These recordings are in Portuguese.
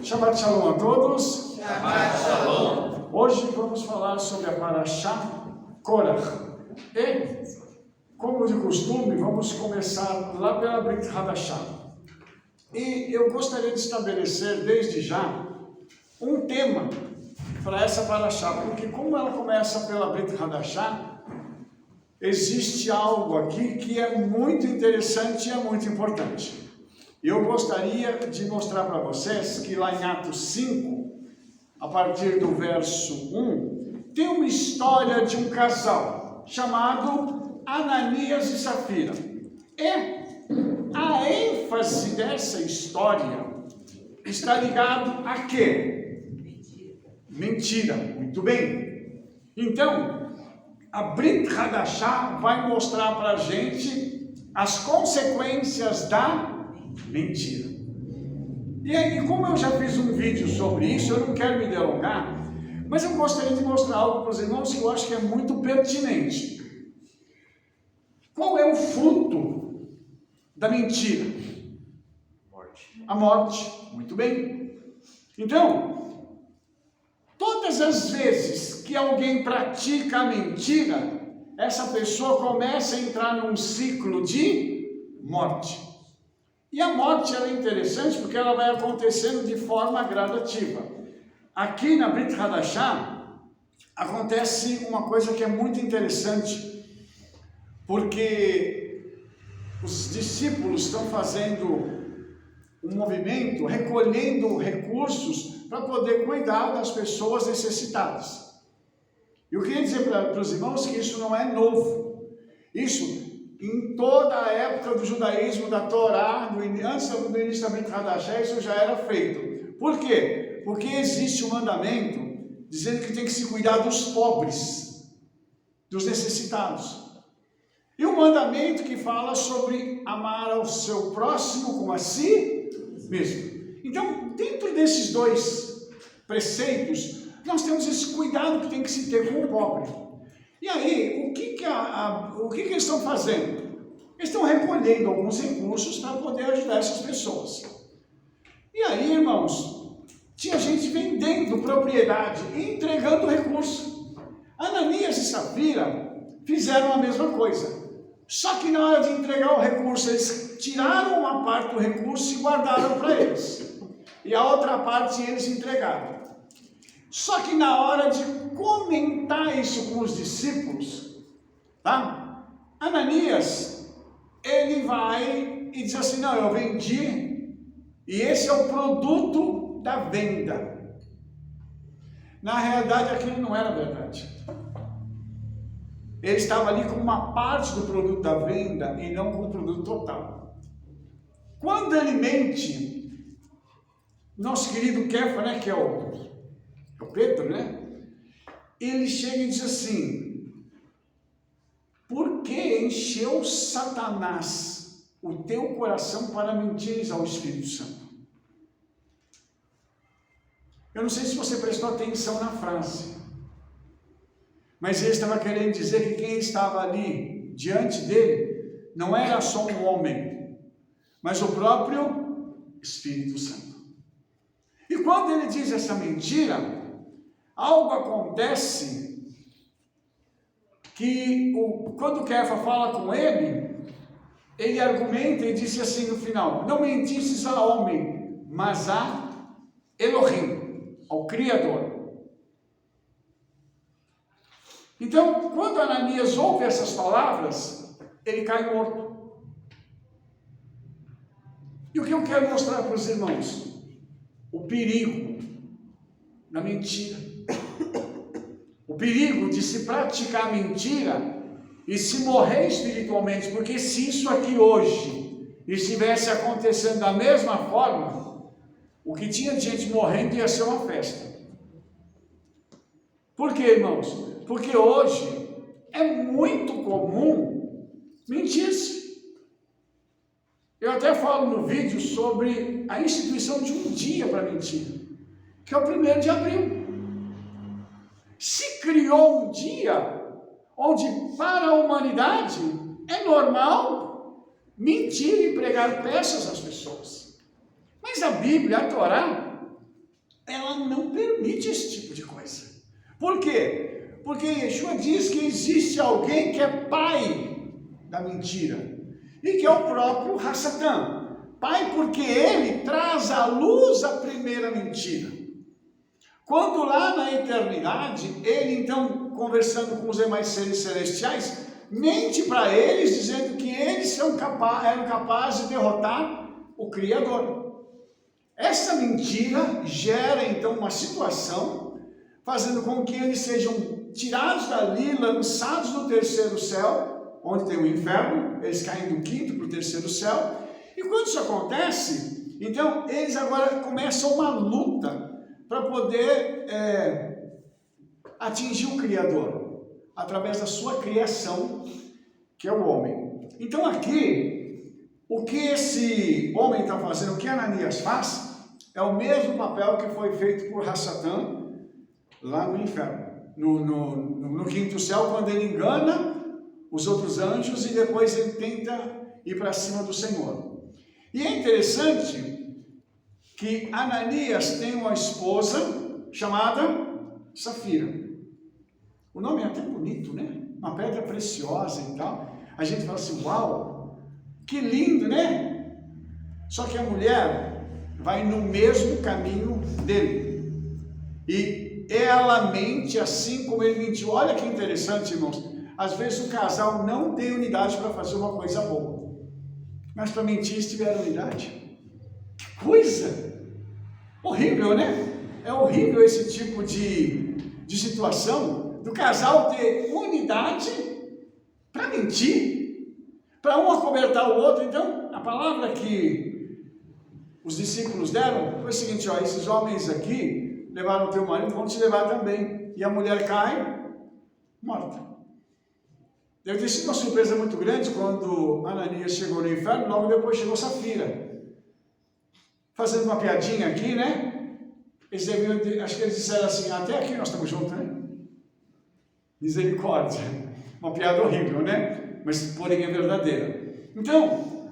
Shabbat Shalom a todos. Shabbat Shalom. Hoje vamos falar sobre a Parashá Korach. E, como de costume, vamos começar lá pela Brit Hadashah. E eu gostaria de estabelecer desde já um tema para essa Parashá, porque como ela começa pela Brit Hadashah, existe algo aqui que é muito interessante e é muito importante. Eu gostaria de mostrar para vocês que lá em Atos 5, a partir do verso 1, tem uma história de um casal chamado Ananias e Safira. E a ênfase dessa história está ligado a quê? Mentira. Muito bem. Então, a Brit Hadashah vai mostrar para a gente as consequências da mentira. E aí, como eu já fiz um vídeo sobre isso, eu não quero me delongar, mas eu gostaria de mostrar algo para os irmãos que eu acho que é muito pertinente. Qual é o fruto da mentira? Morte. A morte. Muito bem. Então, todas as vezes que alguém pratica a mentira, essa pessoa começa a entrar num ciclo de morte. E a morte ela é interessante porque ela vai acontecendo de forma gradativa. Aqui na Brit Hadashah acontece uma coisa que é muito interessante, porque os discípulos estão fazendo um movimento, recolhendo recursos para poder cuidar das pessoas necessitadas. Eu queria dizer para os irmãos que isso não é novo. Isso em toda a época do judaísmo, da Torá, antes do início da Brit Hadashah, isso já era feito. Por quê? Porque existe um mandamento dizendo que tem que se cuidar dos pobres, dos necessitados. E um mandamento que fala sobre amar ao seu próximo como a si mesmo. Então, dentro desses dois preceitos, nós temos esse cuidado que tem que se ter com o pobre. E aí, o que eles estão fazendo? Eles estão recolhendo alguns recursos para poder ajudar essas pessoas. E aí, irmãos, tinha gente vendendo propriedade e entregando recurso. Ananias e Safira fizeram a mesma coisa. Só que na hora de entregar o recurso, eles tiraram uma parte do recurso e guardaram para eles. E a outra parte eles entregaram. Só que na hora de comentar isso com os discípulos, tá? Ananias, ele vai e diz assim, não, eu vendi, e esse é o produto da venda. Na realidade, aquilo não era verdade. Ele estava ali com uma parte do produto da venda e não com o produto total. Quando ele mente, nosso querido Kefa, né, que é o Pedro, né? Ele chega e diz assim, por que encheu Satanás o teu coração para mentires ao Espírito Santo? Eu não sei se você prestou atenção na frase, mas ele estava querendo dizer que quem estava ali diante dele não era só um homem, mas o próprio Espírito Santo. E quando ele diz essa mentira, algo acontece que quando Kefa fala com ele argumenta e disse assim no final, não mentisses a homem, mas a Elohim, ao Criador. Então, quando Ananias ouve essas palavras, ele cai morto. E o que eu quero mostrar para os irmãos? O perigo da mentira. O perigo de se praticar mentira e se morrer espiritualmente, porque se isso aqui hoje estivesse acontecendo da mesma forma, o que tinha de gente morrendo ia ser uma festa. Por quê, irmãos? Porque hoje é muito comum mentir-se. Eu até falo no vídeo sobre a instituição de um dia para mentir, que é o 1º de abril. Se criou um dia onde para a humanidade é normal mentir e pregar peças às pessoas. Mas a Bíblia, a Torá, ela não permite esse tipo de coisa. Por quê? Porque Yeshua diz que existe alguém que é pai da mentira, e que é o próprio Hassatã. Pai porque ele traz à luz a primeira mentira. Quando lá na eternidade, ele então, conversando com os demais seres celestiais, mente para eles, dizendo que eles eram capazes de derrotar o Criador. Essa mentira gera então uma situação, fazendo com que eles sejam tirados dali, lançados no terceiro céu, onde tem o inferno, eles caem do quinto para o terceiro céu. E quando isso acontece, então eles agora começam uma luta para poder atingir o Criador, através da sua criação, que é o homem. Então aqui, o que esse homem está fazendo, o que Ananias faz, é o mesmo papel que foi feito por Hassatã lá no inferno, no quinto céu, quando ele engana os outros anjos e depois ele tenta ir para cima do Senhor. E é interessante que Ananias tem uma esposa chamada Safira. O nome é até bonito, né? Uma pedra preciosa e tal. A gente fala assim, uau, que lindo, né? Só que a mulher vai no mesmo caminho dele. E ela mente assim como ele mentiu. Olha que interessante, irmãos. Às vezes o casal não tem unidade para fazer uma coisa boa. Mas para mentir eles tiveram unidade. Que coisa! Horrível, né? É horrível esse tipo de situação do casal ter unidade para mentir, para um acobertar o outro. Então, a palavra que os discípulos deram foi o seguinte, ó, esses homens aqui levaram o teu marido, vão te levar também. E a mulher cai morta. Deve ter sido uma surpresa muito grande quando Ananias chegou no inferno, logo depois chegou Safira. Fazendo uma piadinha aqui, né? Acho que eles disseram assim, até aqui nós estamos juntos, né? Misericórdia. Uma piada horrível, né? Mas porém é verdadeira. Então,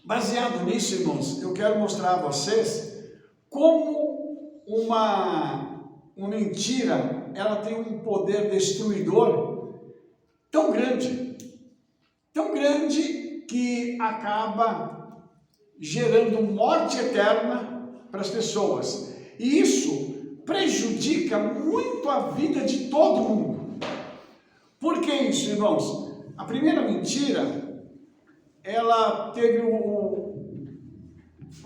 baseado nisso, irmãos, eu quero mostrar a vocês como uma mentira, ela tem um poder destruidor tão grande que acaba gerando morte eterna para as pessoas. E isso prejudica muito a vida de todo mundo. Por que isso, irmãos? A primeira mentira, ela teve o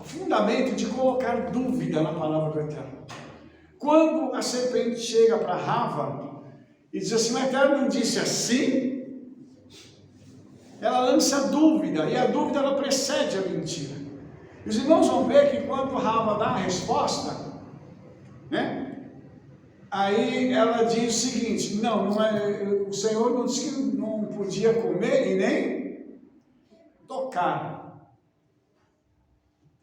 fundamento de colocar dúvida na palavra do Eterno. Quando a serpente chega para Rava e diz assim, o Eterno não disse assim? Ela lança dúvida, e a dúvida ela precede a mentira. Os irmãos vão ver que quando Rava dá a resposta, né? Aí ela diz o seguinte, não é, o Senhor não disse que não podia comer e nem tocar.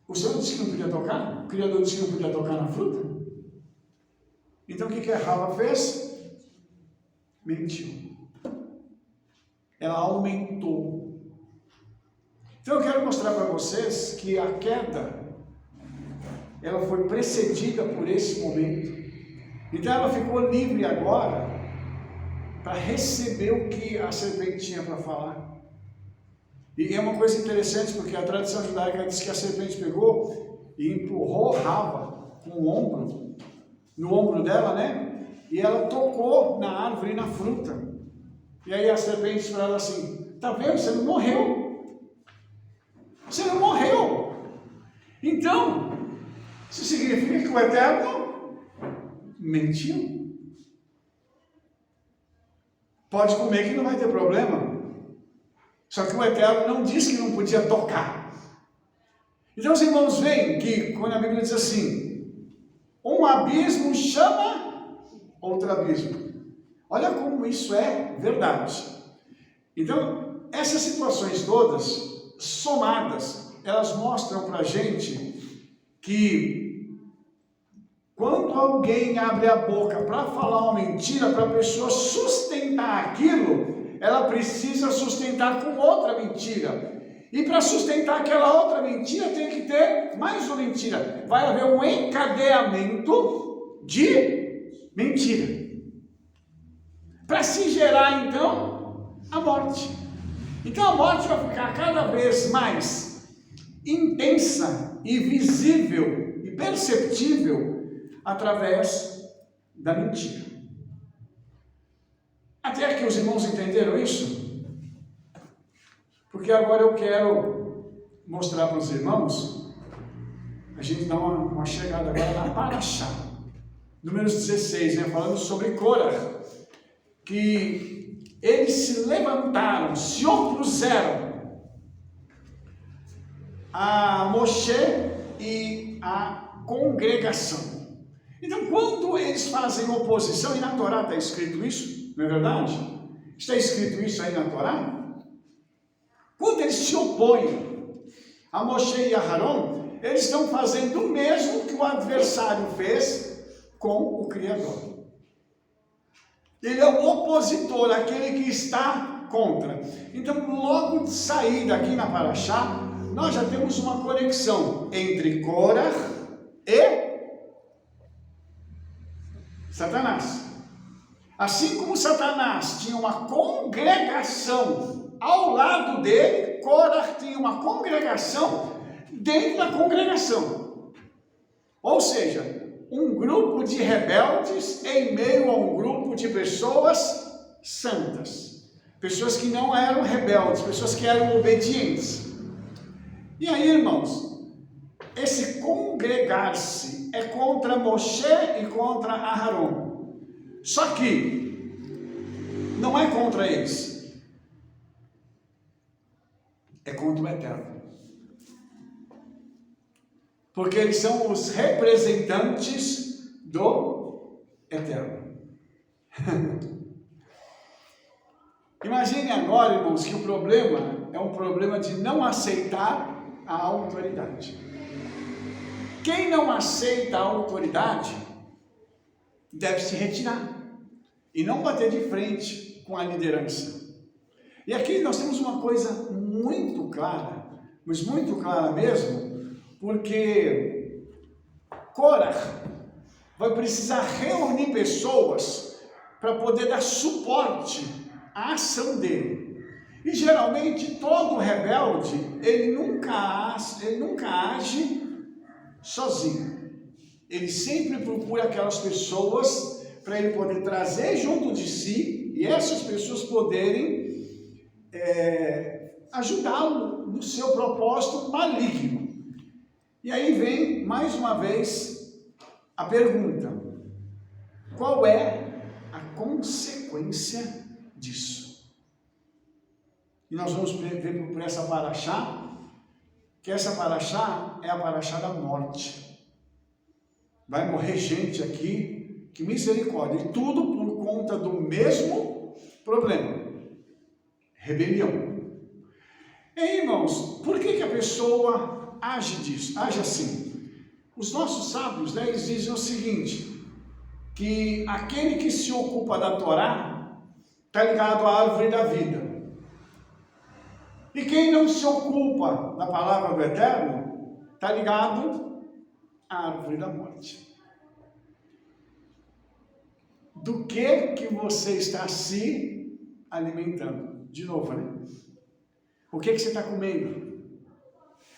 O Senhor disse que não podia tocar? O Criador disse que não podia tocar na fruta? Então o que a Rava fez? Mentiu. Ela aumentou. Então eu quero mostrar para vocês que a queda, ela foi precedida por esse momento. Então ela ficou livre agora para receber o que a serpente tinha para falar. E é uma coisa interessante, porque a tradição judaica diz que a serpente pegou e empurrou Rava com o ombro, no ombro dela, né? E ela tocou na árvore e na fruta. E aí a serpente disse para ela assim, tá vendo? Você não morreu. Você não morreu. Então, isso significa que o Eterno mentiu. Pode comer que não vai ter problema. Só que o Eterno não disse que não podia tocar. Então os irmãos veem que quando a Bíblia diz assim, um abismo chama outro abismo. Olha como isso é verdade. Então, essas situações todas, somadas, elas mostram para a gente que quando alguém abre a boca para falar uma mentira, para a pessoa sustentar aquilo, ela precisa sustentar com outra mentira. E para sustentar aquela outra mentira, tem que ter mais uma mentira. Vai haver um encadeamento de mentira. Para se gerar, então, a morte. Então a morte vai ficar cada vez mais intensa e visível e perceptível através da mentira. Até aqui os irmãos entenderam isso? Porque agora eu quero mostrar para os irmãos, a gente dá uma chegada agora na Parashá, números 16, né, falando sobre Córah, que eles se levantaram, se opuseram a Moshe e a congregação. Então, quando eles fazem oposição, e na Torá está escrito isso, não é verdade? Está escrito isso aí na Torá? Quando eles se opõem a Moshe e a Aharon, eles estão fazendo o mesmo que o adversário fez com o Criador. Ele é o opositor, aquele que está contra. Então, logo de saída aqui na Parashá, nós já temos uma conexão entre Córah e Satanás. Assim como Satanás tinha uma congregação ao lado dele, Córah tinha uma congregação dentro da congregação. Ou seja, um grupo de rebeldes em meio a um grupo de pessoas santas. Pessoas que não eram rebeldes, pessoas que eram obedientes. E aí, irmãos, esse congregar-se é contra Moshe e contra Aharon. Só que não é contra eles. É contra o Eterno. Porque eles são os representantes do Eterno. Imagine agora, irmãos, que o problema é um problema de não aceitar a autoridade. Quem não aceita a autoridade deve se retirar e não bater de frente com a liderança. E aqui nós temos uma coisa muito clara, mas muito clara mesmo, porque Córah vai precisar reunir pessoas para poder dar suporte à ação dele. E geralmente todo rebelde, ele nunca age sozinho. Ele sempre procura aquelas pessoas para ele poder trazer junto de si e essas pessoas poderem ajudá-lo no seu propósito maligno. E aí vem mais uma vez a pergunta: qual é a consequência disso? E nós vamos ver por essa Parashá, que essa Parashá é a Parashá da morte. Vai morrer gente aqui, que misericórdia, e tudo por conta do mesmo problema: rebelião. E, irmãos, por que a pessoa age assim? Os nossos sábios, né, eles dizem o seguinte, que aquele que se ocupa da Torá está ligado à árvore da vida. E quem não se ocupa da palavra do Eterno está ligado à árvore da morte. Do que você está se alimentando? De novo, né? O que você está comendo?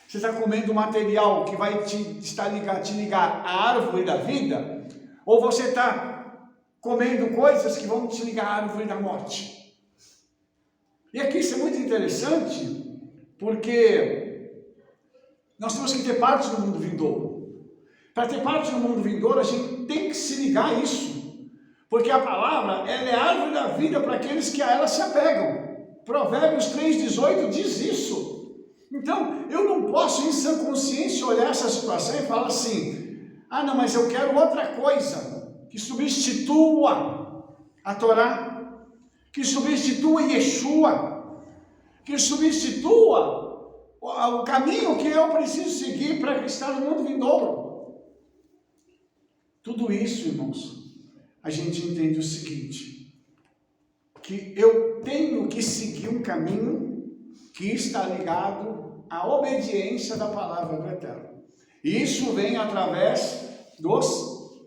Você está comendo material que vai te ligar à árvore da vida? Ou você está comendo coisas que vão te ligar à árvore da morte? E aqui isso é muito interessante, porque nós temos que ter parte no mundo vindouro. Para ter parte no mundo vindouro, a gente tem que se ligar a isso. Porque a palavra, ela é a árvore da vida para aqueles que a ela se apegam. Provérbios 3,18 diz isso. Então, eu não posso em sã consciência olhar essa situação e falar assim: ah não, mas eu quero outra coisa que substitua a Torá, que substitua Yeshua, que substitua o caminho que eu preciso seguir para estar no mundo vindouro. Tudo isso, irmãos, a gente entende o seguinte: que eu tenho que seguir um caminho que está ligado à obediência da palavra do Eterno. E isso vem através dos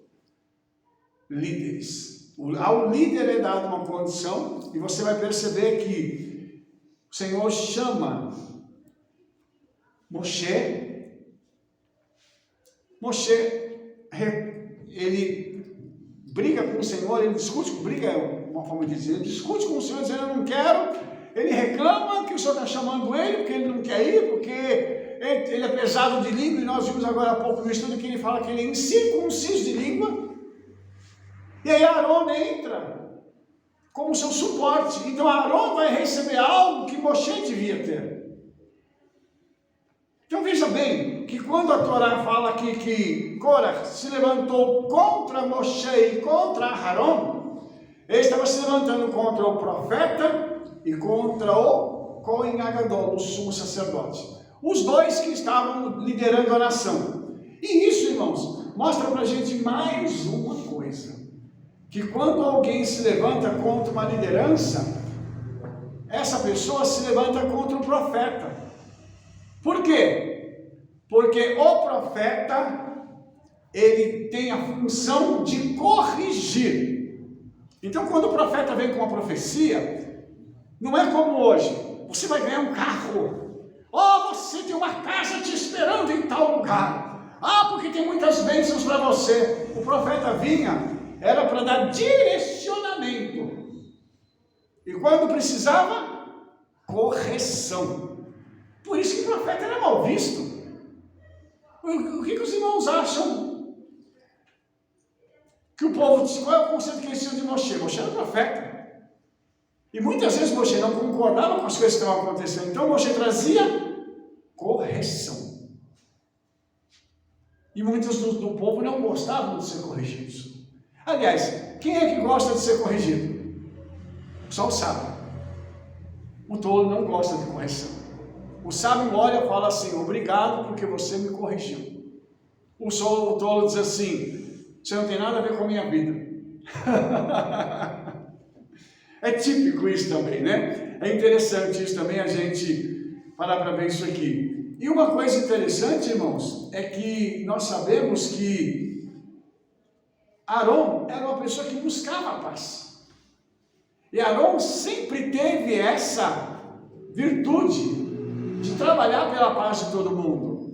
líderes. Ao líder é dada uma condição, e você vai perceber que o Senhor chama Moshe, ele briga com o Senhor, ele discute, briga é uma forma de dizer, ele discute com o Senhor dizendo, eu não quero, ele reclama que o Senhor está chamando ele, porque ele não quer ir, porque ele é pesado de língua, e nós vimos agora há pouco no estudo que ele fala que ele é incircunciso de língua, e aí Arão entra como seu suporte, então Arão vai receber algo que Moshe devia ter. Então veja bem, que quando a Torá fala aqui que Corá se levantou contra Moshe e contra Arão, ele estava se levantando contra o profeta e contra o Cohen Agadol, o sumo sacerdote. Os dois que estavam liderando a nação. E isso, irmãos, mostra para a gente mais uma coisa. Que quando alguém se levanta contra uma liderança, essa pessoa se levanta contra o profeta. Por quê? Porque o profeta, ele tem a função de corrigir. Então, quando o profeta vem com uma profecia, não é como hoje, você vai ganhar um carro, ou você tem uma casa te esperando em tal lugar, porque tem muitas bênçãos para você. O profeta vinha, era para dar direcionamento, e quando precisava, correção. Por isso que o profeta era mal visto. O que os irmãos acham? Que o povo, qual é o conceito que eles tinham de Moshe? Moshe era profeta. E muitas vezes Moshe não concordava com as coisas que estavam acontecendo. Então Moshe trazia correção. E muitos do povo não gostavam de ser corrigidos. Aliás, quem é que gosta de ser corrigido? Só o sábio. O tolo não gosta de correção. O sábio olha e fala assim, obrigado porque você me corrigiu. O tolo diz assim, você não tem nada a ver com a minha vida. É típico isso também, né? É interessante isso também, a gente parar para ver isso aqui. E uma coisa interessante, irmãos, é que nós sabemos que Arão era uma pessoa que buscava a paz. E Arão sempre teve essa virtude de trabalhar pela paz de todo mundo.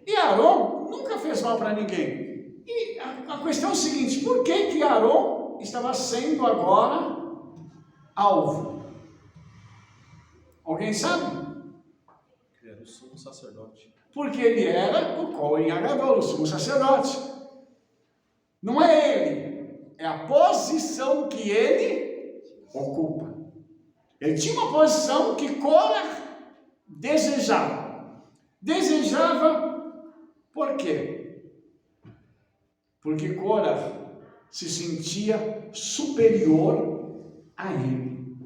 E Arão nunca fez mal para ninguém. E a questão é o seguinte, por que Arão estava sendo agora alvo? Alguém sabe? Ele era o sumo sacerdote. Porque ele era o Cohen Agadol, o sumo sacerdote. Não é ele, é a posição que ele ocupa. Ele tinha uma posição que Corá desejava. Desejava por quê? Porque Corá se sentia superior a ele.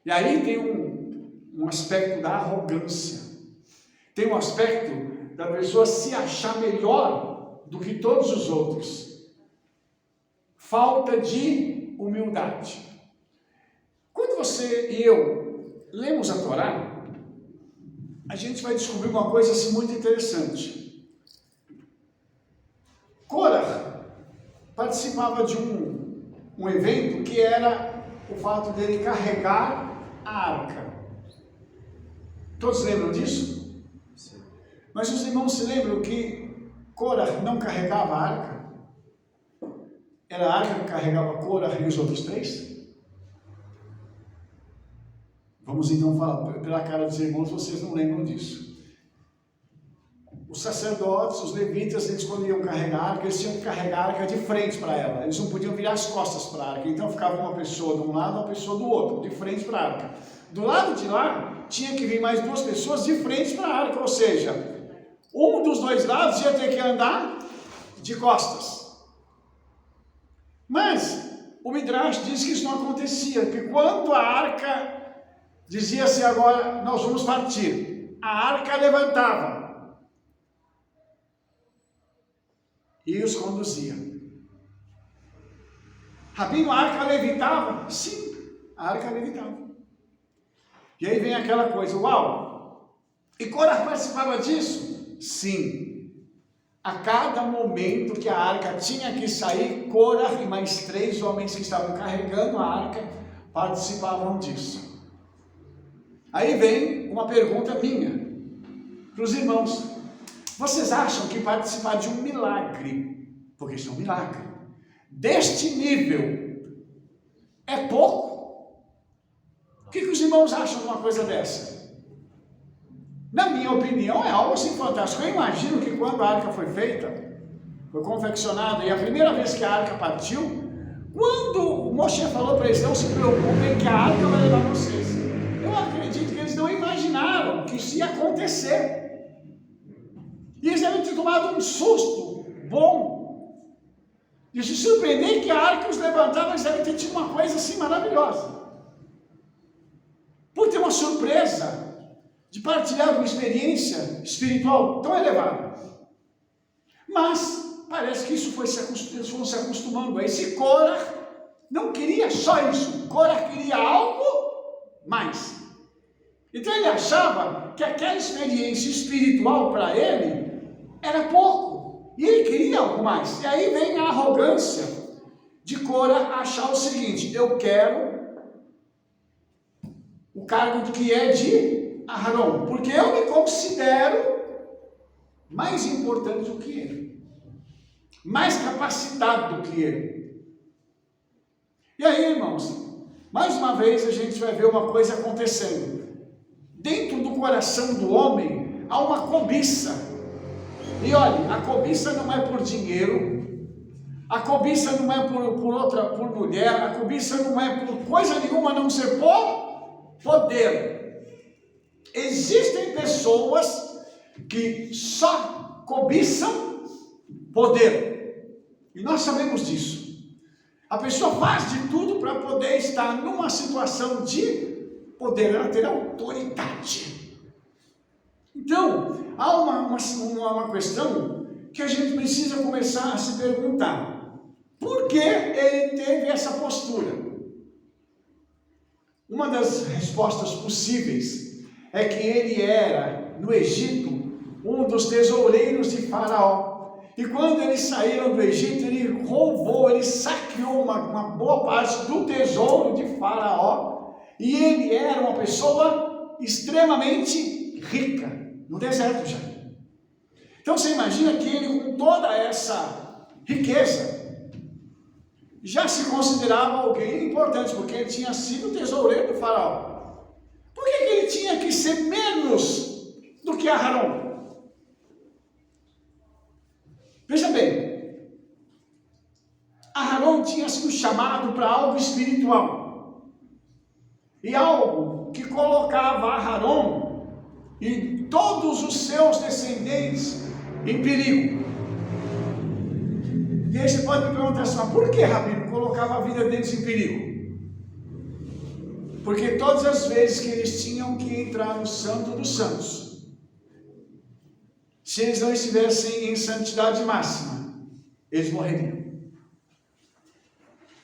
E aí tem um aspecto da arrogância. Tem um aspecto da pessoa se achar melhor do que todos os outros. Falta de humildade. Quando você e eu lemos a Torá, a gente vai descobrir uma coisa assim muito interessante. Corá participava de um evento que era o fato dele carregar a arca. Todos lembram disso? Sim. Mas os irmãos se lembram que Corá não carregava a arca? Era a arca que carregava Corá e os outros três? Vamos então falar, pela cara dos irmãos, vocês não lembram disso. Os sacerdotes, os levitas, eles quando iam carregar a arca, eles tinham que carregar a arca de frente para ela. Eles não podiam virar as costas para a arca. Então ficava uma pessoa de um lado, uma pessoa do outro, de frente para a arca. Do lado de lá, tinha que vir mais duas pessoas de frente para a arca. Ou seja, um dos dois lados ia ter que andar de costas. Mas o Midrash diz que isso não acontecia, que quando a arca dizia-se agora, nós vamos partir, a arca levantava e os conduzia. Rabino, a arca levitava? Sim, a arca levitava. E aí vem aquela coisa, uau! E Corá participava disso? Sim. A cada momento que a arca tinha que sair, Corá e mais 3 homens que estavam carregando a arca participavam disso. Aí vem uma pergunta minha para os irmãos. Vocês acham que participar de um milagre, porque isso é um milagre, deste nível, é pouco? O que os irmãos acham de uma coisa dessa? Na minha opinião, é algo assim fantástico. Eu imagino que quando a arca foi feita, foi confeccionada, e a primeira vez que a arca partiu, quando o Moshe falou para eles, não se preocupem que a arca vai levar vocês. Eu acredito que eles não imaginaram que isso ia acontecer. E eles devem ter tomado um susto bom. E se surpreender que a arca os levantava, eles devem ter tido uma coisa assim maravilhosa. Por ter uma surpresa de partilhar uma experiência espiritual tão elevada. Mas parece que isso eles foram se acostumando. Esse Corá não queria só isso. Corá queria algo mais. Então ele achava que aquela experiência espiritual para ele era pouco. E ele queria algo mais. E aí vem a arrogância de Corá achar o seguinte: eu quero o cargo que é de Aharon, porque eu me considero mais importante do que ele, mais capacitado do que ele. E aí, irmãos, mais uma vez a gente vai ver uma coisa acontecendo. Dentro do coração do homem há uma cobiça. E olha, a cobiça não é por dinheiro, a cobiça não é por mulher, a cobiça não é por coisa nenhuma, a não ser por poder. Existem pessoas que só cobiçam poder. E nós sabemos disso. A pessoa faz de tudo para poder estar numa situação de poder, ela ter autoridade. Então, há uma questão que a gente precisa começar a se perguntar. Por que ele teve essa postura? Uma das respostas possíveis é que ele era, no Egito, um dos tesoureiros de Faraó. E quando eles saíram do Egito, ele roubou, ele saqueou uma boa parte do tesouro de Faraó. E ele era uma pessoa extremamente rica, no deserto já. Então você imagina que ele, com toda essa riqueza, já se considerava alguém importante, porque ele tinha sido tesoureiro do Faraó. Por que ele tinha que ser menos do que Aharon? Veja bem, Aharon tinha sido chamado para algo espiritual. E algo que colocava Aharon e todos os seus descendentes em perigo. E aí você pode me perguntar assim, mas por que, Rabino, colocava a vida deles em perigo? Porque todas as vezes que eles tinham que entrar no Santo dos Santos, se eles não estivessem em santidade máxima, eles morreriam.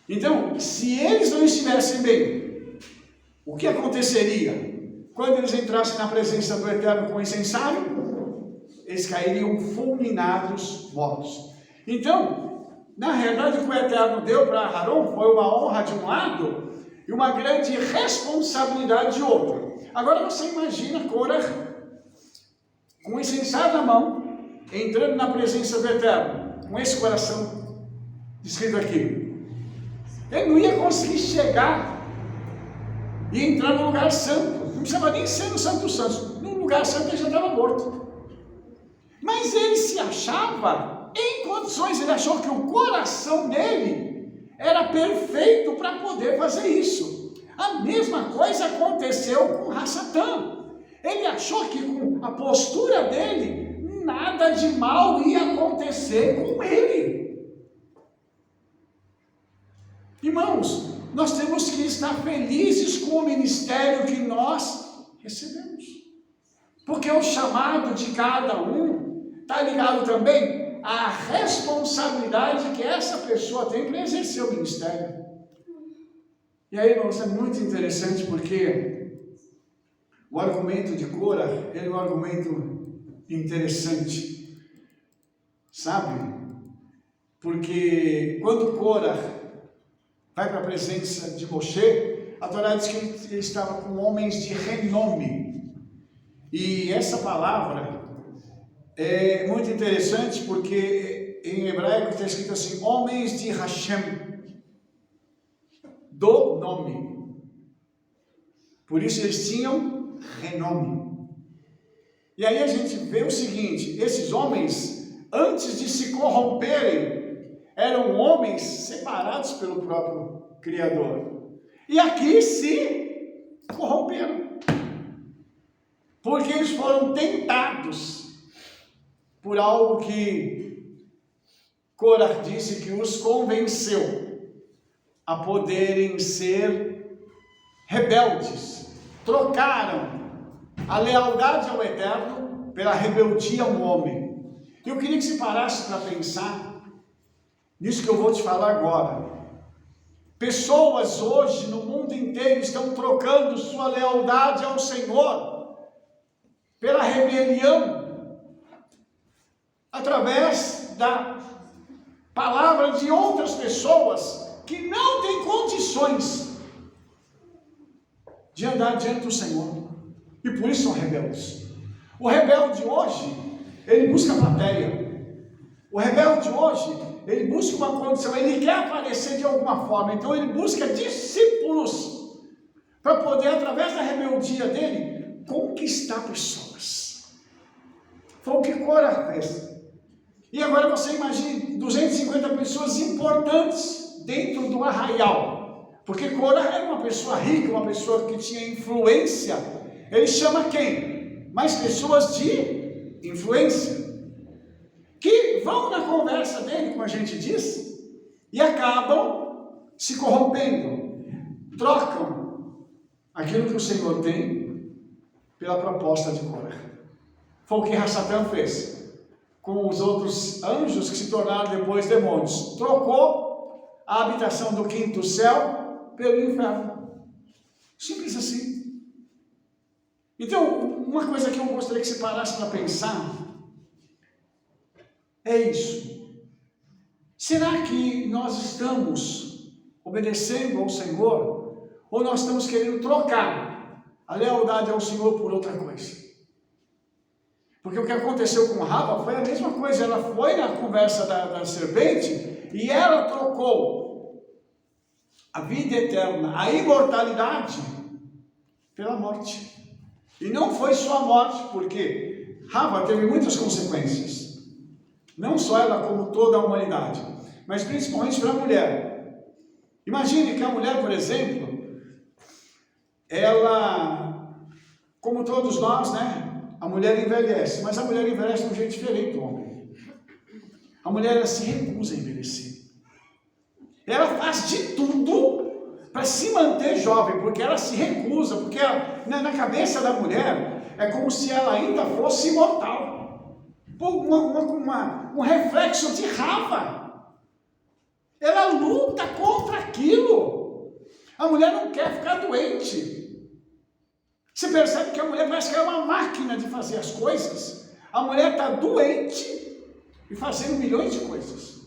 Então, se eles não estivessem bem, o que aconteceria? Quando eles entrassem na presença do Eterno com o incensário, eles cairiam fulminados, mortos. Então, na realidade, o que o Eterno deu para Aharon foi uma honra de um lado, e uma grande responsabilidade de outro. Agora você imagina Corá com o incensário na mão, entrando na presença do Eterno, com esse coração descrito aqui. Ele não ia conseguir chegar e entrar no lugar santo. Não precisava nem ser no Santo dos Santos. No lugar santo ele já estava morto. Mas ele se achava em condições, ele achou que o coração dele era perfeito para poder fazer isso. A mesma coisa aconteceu com Hassatã. Ele achou que com a postura dele, nada de mal ia acontecer com ele. Irmãos, nós temos que estar felizes com o ministério que nós recebemos. Porque o chamado de cada um está ligado também a responsabilidade que essa pessoa tem para exercer o ministério. E aí, irmãos, é muito interessante porque O argumento de Cora, ele é um argumento interessante, sabe? Porque quando Cora vai para a presença de Moshe, a Torá diz que ele estava com homens de renome. E essa palavra é muito interessante porque em hebraico está escrito assim, homens de Hashem, do nome. Por isso eles tinham renome. E aí a gente vê o seguinte, esses homens, antes de se corromperem, eram homens separados pelo próprio Criador. E aqui se corromperam. Porque eles foram tentados por algo que Cora disse que os convenceu a poderem ser rebeldes. Trocaram a lealdade ao Eterno pela rebeldia ao homem. Eu queria que você parasse para pensar nisso que eu vou te falar agora. Pessoas hoje no mundo inteiro estão trocando sua lealdade ao Senhor pela rebelião, através da palavra de outras pessoas que não têm condições de andar diante do Senhor, e por isso são rebeldes. O rebelde hoje, ele busca plateia. O rebelde hoje, ele busca uma condição, ele quer aparecer de alguma forma, então ele busca discípulos para poder, através da rebeldia dele, conquistar pessoas. Foi o que Cora fez. E agora você imagine 250 pessoas importantes dentro do arraial, porque Cora era uma pessoa rica, uma pessoa que tinha influência. Ele chama quem? Mais pessoas de influência, que vão na conversa dele, como a gente diz, e acabam se corrompendo, trocam aquilo que o Senhor tem pela proposta de Cora. Foi o que Satã fez com os outros anjos que se tornaram depois demônios. Trocou a habitação do quinto céu pelo inferno. Simples assim. Então, uma coisa que eu gostaria que você parasse para pensar é isso. Será que nós estamos obedecendo ao Senhor, ou nós estamos querendo trocar a lealdade ao Senhor por outra coisa? Porque o que aconteceu com Rava foi a mesma coisa. Ela foi na conversa da serpente e ela trocou a vida eterna, a imortalidade, pela morte. E não foi só a morte, porque Rava teve muitas consequências. Não só ela, como toda a humanidade, mas principalmente para a mulher. Imagine que a mulher, por exemplo, ela, como todos nós, né? A mulher envelhece, mas a mulher envelhece de um jeito diferente do homem. A mulher, ela se recusa a envelhecer. Ela faz de tudo para se manter jovem, porque ela se recusa, porque ela, na cabeça da mulher é como se ela ainda fosse imortal. Um reflexo de Rava. Ela luta contra aquilo. A mulher não quer ficar doente. Você percebe que a mulher parece que é uma máquina de fazer as coisas. A mulher está doente e fazendo milhões de coisas.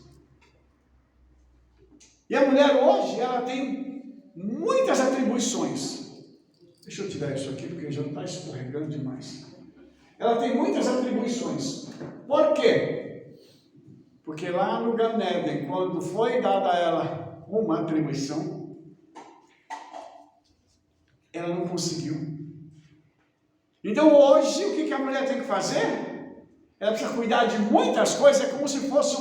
E a mulher hoje, ela tem muitas atribuições. Deixa eu tirar isso aqui, porque já está escorregando demais. Ela tem muitas atribuições. Por quê? Porque lá no Gan Eden, quando foi dada a ela uma atribuição, ela não conseguiu. Então hoje, o que a mulher tem que fazer? Ela precisa cuidar de muitas coisas, é como se fosse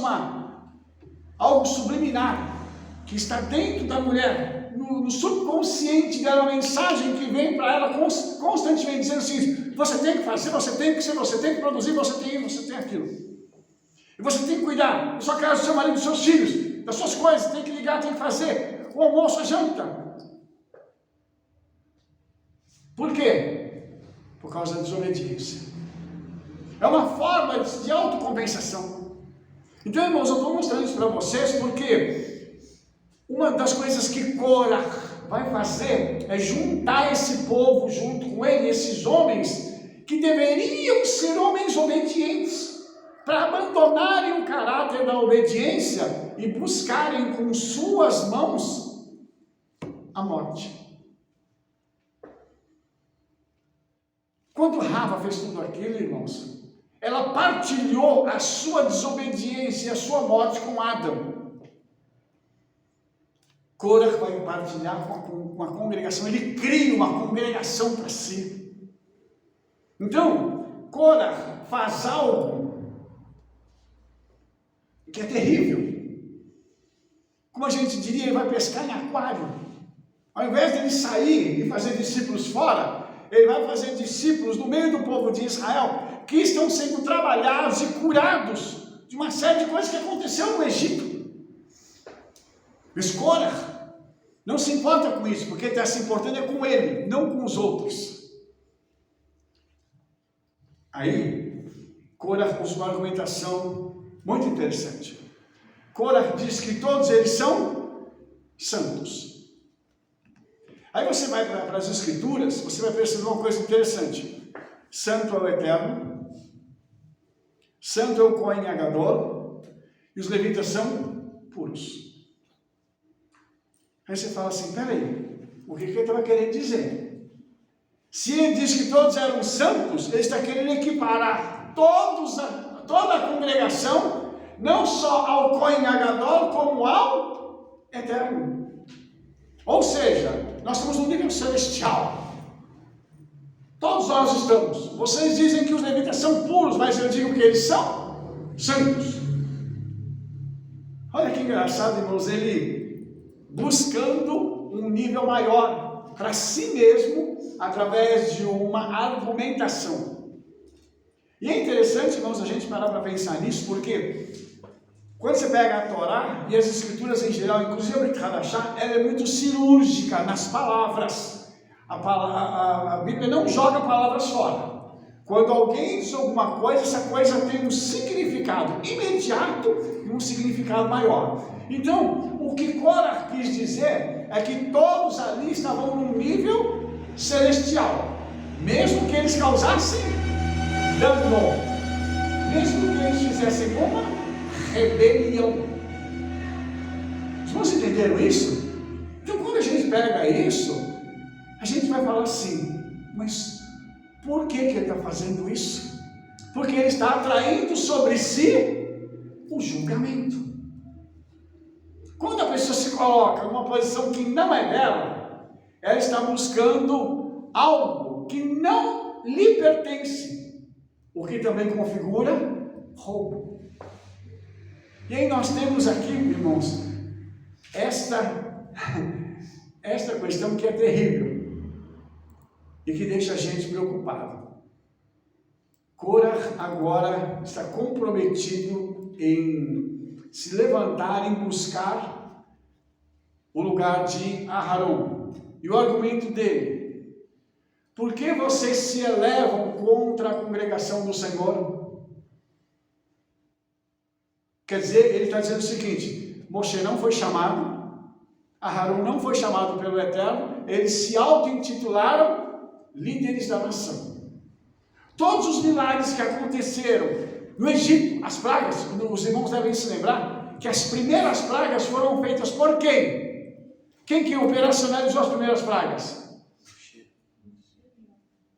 algo subliminar, que está dentro da mulher, no subconsciente dela, uma mensagem que vem para ela constantemente, dizendo assim, você tem que fazer, você tem que ser, você tem que produzir, você tem aquilo. E você tem que cuidar da sua casa, do seu marido, dos seus filhos, das suas coisas, tem que ligar, tem que fazer o almoço, a janta. Por quê? Por causa da desobediência. É uma forma de autocompensação. Então, irmãos, eu estou mostrando isso para vocês porque uma das coisas que Cora vai fazer é juntar esse povo junto com ele, esses homens que deveriam ser homens obedientes, para abandonarem o caráter da obediência e buscarem com suas mãos a morte. Quando Rava fez tudo aquilo, irmãos, ela partilhou a sua desobediência e a sua morte com Adão. Cora vai partilhar com a congregação, ele cria uma congregação para si. Então, Cora faz algo que é terrível. Como a gente diria, ele vai pescar em aquário. Ao invés de ele sair e fazer discípulos fora, ele vai fazer discípulos no meio do povo de Israel, que estão sendo trabalhados e curados de uma série de coisas que aconteceu no Egito. Mas Cora não se importa com isso, porque ele está se importando é com ele, não com os outros. Aí, Cora usa uma argumentação muito interessante. Cora diz que todos eles são santos. Aí você vai para as Escrituras, você vai perceber uma coisa interessante. Santo é o Eterno, santo é o Cohen Agadol, e os levitas são puros. Aí você fala assim, peraí, o que ele estava querendo dizer? Se ele diz que todos eram santos, ele está querendo equiparar toda a congregação, não só ao Cohen Agadol, como ao Eterno. Ou seja, nós estamos no nível celestial. Todos nós estamos. Vocês dizem que os levitas são puros, mas eu digo que eles são santos. Olha que engraçado, irmãos, ele buscando um nível maior para si mesmo, através de uma argumentação. E é interessante, irmãos, a gente parar para pensar nisso, porque quando você pega a Torá e as Escrituras em geral, inclusive a Brit Hadashah, ela é muito cirúrgica nas palavras. A Bíblia não joga palavras fora. Quando alguém diz alguma coisa, essa coisa tem um significado imediato e um significado maior. Então, o que Cora quis dizer é que todos ali estavam num nível celestial, mesmo que eles causassem dano, mesmo que eles fizessem uma rebelião. Os irmãos entenderam isso? Então, quando a gente pega isso, a gente vai falar assim, mas por que ele está fazendo isso? Porque ele está atraindo sobre si o julgamento. Quando a pessoa se coloca numa posição que não é dela, ela está buscando algo que não lhe pertence, o que também configura roubo. E aí nós temos aqui, irmãos, esta questão que é terrível e que deixa a gente preocupado. Cora agora está comprometido em se levantar, em buscar o lugar de Aharon. E o argumento dele: por que vocês se elevam contra a congregação do Senhor? Quer dizer, ele está dizendo o seguinte: Moshe não foi chamado, Aharon não foi chamado pelo Eterno, eles se auto-intitularam líderes da nação. Todos os milagres que aconteceram no Egito, as pragas, os irmãos devem se lembrar que as primeiras pragas foram feitas por quem? Quem que operacionalizou as primeiras pragas?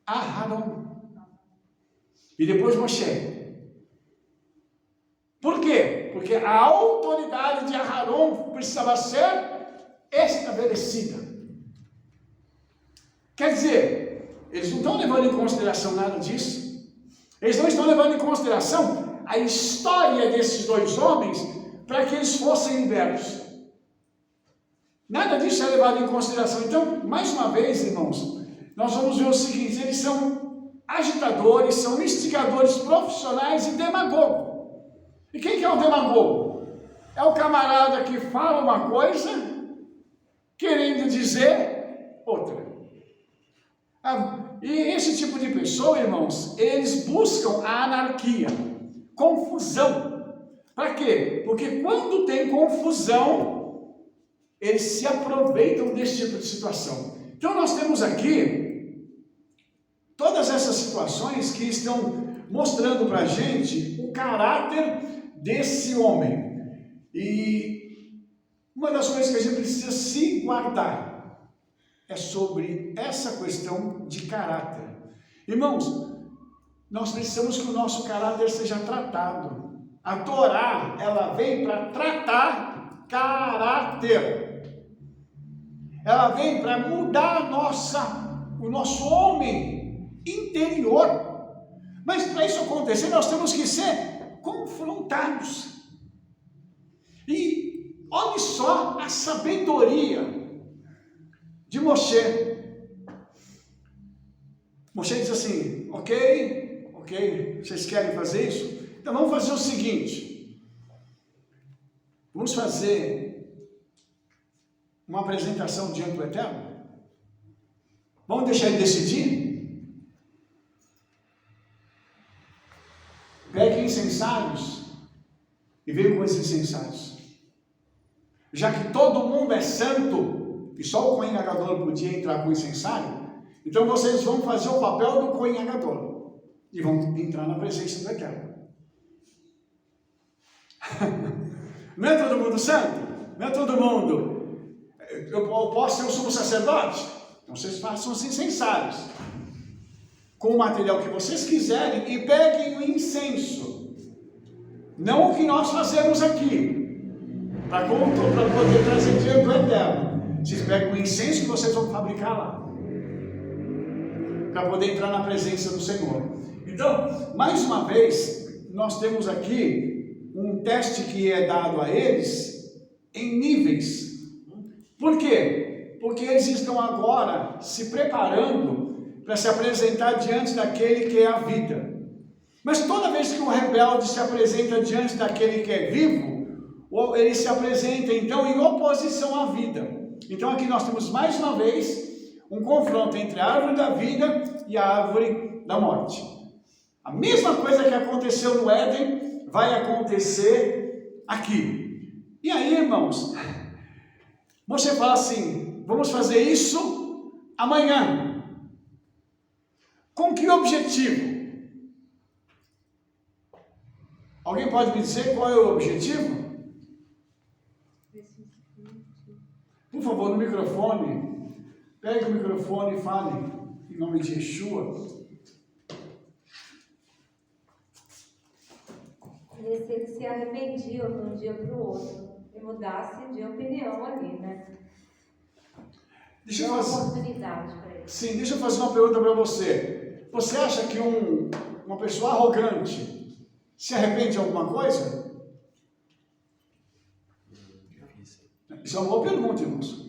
Aharon. E depois Moshe. Por quê? Porque a autoridade de Aharon precisava ser estabelecida. Quer dizer, eles não estão levando em consideração nada disso. Eles não estão levando em consideração a história desses dois homens para que eles fossem libertos. Nada disso é levado em consideração. Então, mais uma vez, irmãos, nós vamos ver o seguinte: eles são agitadores, são instigadores profissionais e demagogos. E quem que é o demagogo? É o camarada que fala uma coisa querendo dizer outra. E esse tipo de pessoa, irmãos, eles buscam a anarquia, confusão. Para quê? Porque quando tem confusão, eles se aproveitam desse tipo de situação. Então nós temos aqui todas essas situações que estão mostrando para a gente o caráter desse homem. E uma das coisas que a gente precisa se guardar é sobre essa questão de caráter. Irmãos, nós precisamos que o nosso caráter seja tratado. A Torá, ela vem para tratar caráter. Ela vem para mudar o nosso homem interior. Mas para isso acontecer, nós temos que ser confrontados. E olhe só a sabedoria de Moshe. Moshe diz assim, ok, vocês querem fazer isso? Então vamos fazer o seguinte, vamos fazer uma apresentação diante do Eterno? Vamos deixar ele decidir? Pegue incensários e veio com esses incensários. Já que todo mundo é santo e só o Cohen Gadol podia entrar com o incensário, então vocês vão fazer o papel do Cohen Gadol e vão entrar na presença do Eterno. Não é todo mundo santo? Não é todo mundo? Eu posso ser o sumo sacerdote? Então vocês façam os incensários com o material que vocês quiserem e peguem o incenso, não o que nós fazemos aqui, para poder trazer diante do Eterno. Vocês pegam o incenso que vocês vão fabricar lá, para poder entrar na presença do Senhor. Então, mais uma vez, nós temos aqui um teste que é dado a eles em níveis. Por quê? Porque eles estão agora se preparando para se apresentar diante daquele que é a vida. Mas toda vez que um rebelde se apresenta diante daquele que é vivo, ele se apresenta então em oposição à vida. Então aqui nós temos mais uma vez um confronto entre a árvore da vida e a árvore da morte. A mesma coisa que aconteceu no Éden vai acontecer aqui. E aí, irmãos, você fala assim, vamos fazer isso amanhã. Com que objetivo? Alguém pode me dizer qual é o objetivo? Por favor, no microfone. Pegue o microfone e fale em nome de Yeshua. Eles se arrependiam de um dia para o outro e mudasse de opinião ali, né? Deixa eu fazer oportunidade para eles. Sim, deixa eu fazer uma pergunta para você. Você acha que uma pessoa arrogante se arrepende de alguma coisa? Isso é uma boa pergunta, irmãos.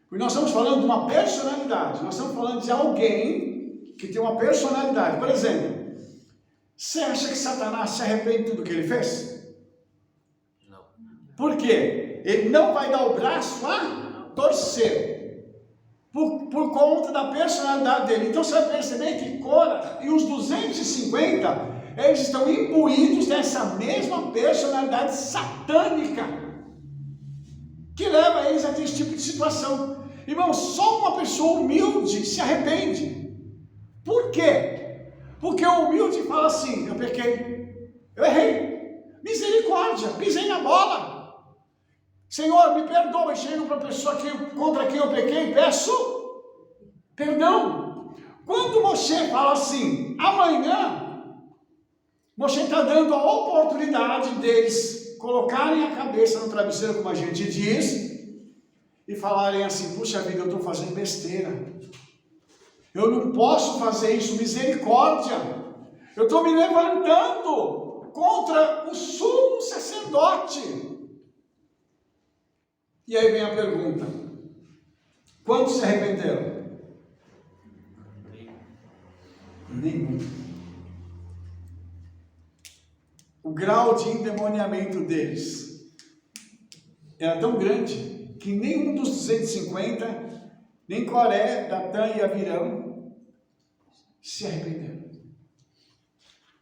Porque nós estamos falando de uma personalidade. Nós estamos falando de alguém que tem uma personalidade. Por exemplo, você acha que Satanás se arrepende de tudo que ele fez? Não. Por quê? Ele não vai dar o braço a torcer. Por conta da personalidade dele. Então você vai perceber que Cora e os 250, eles estão imbuídos dessa mesma personalidade satânica que leva eles a ter esse tipo de situação. Irmão, só uma pessoa humilde se arrepende. Por quê? Porque o humilde fala assim, eu pequei, eu errei, misericórdia, pisei na bola. Senhor, me perdoa. E chego para a pessoa contra quem eu pequei, peço perdão. Quando Moshe fala assim, amanhã, Moshe está dando a oportunidade deles colocarem a cabeça no travesseiro, como a gente diz, e falarem assim, puxa vida, eu estou fazendo besteira. Eu não posso fazer isso, misericórdia. Eu estou me levantando contra o sumo sacerdote. E aí vem a pergunta, quantos se arrependeram? Nenhum. O grau de endemoniamento deles era tão grande que nenhum dos 250, nem Coré, Datã e Abirão se arrependeram.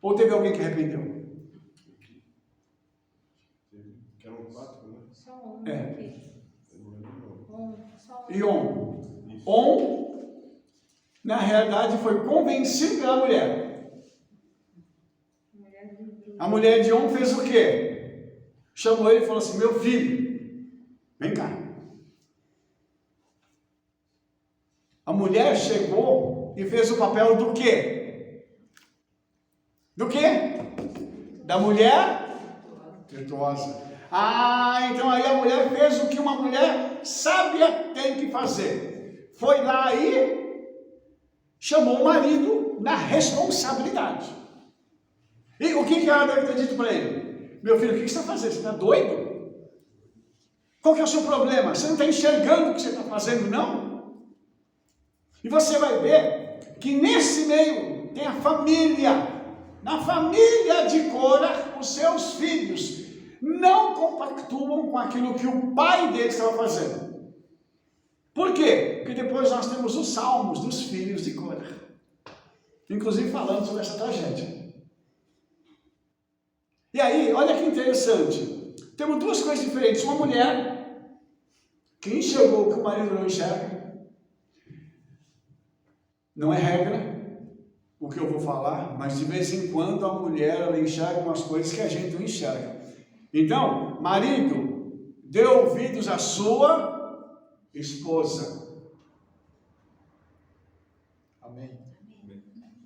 Ou teve alguém que arrependeu? Que eram 4, né? Só um É. aqui. e On. On, na realidade, foi convencido pela mulher. A mulher de On fez o quê? Chamou ele e falou assim: meu filho, vem cá. A mulher chegou e fez o papel do quê? Do quê? Da mulher virtuosa. Então aí a mulher fez o que uma mulher sábia tem que fazer. Foi lá e chamou o marido na responsabilidade. E o que ela deve ter dito para ele? Meu filho, o que você está fazendo? Você está doido? Qual que é o seu problema? Você não está enxergando o que você está fazendo, não? E você vai ver que nesse meio tem a família. Na família de Cora, os seus filhos não compactuam com aquilo que o pai deles estava fazendo. Por quê? Porque depois nós temos os salmos dos filhos de Cora, inclusive falando sobre essa tragédia. E aí, olha que interessante, temos duas coisas diferentes. Uma mulher que enxergou o que o marido não enxerga. Não é regra o que eu vou falar, mas de vez em quando a mulher ela enxerga umas coisas que a gente não enxerga. Então, marido, dê ouvidos à sua esposa. Amém.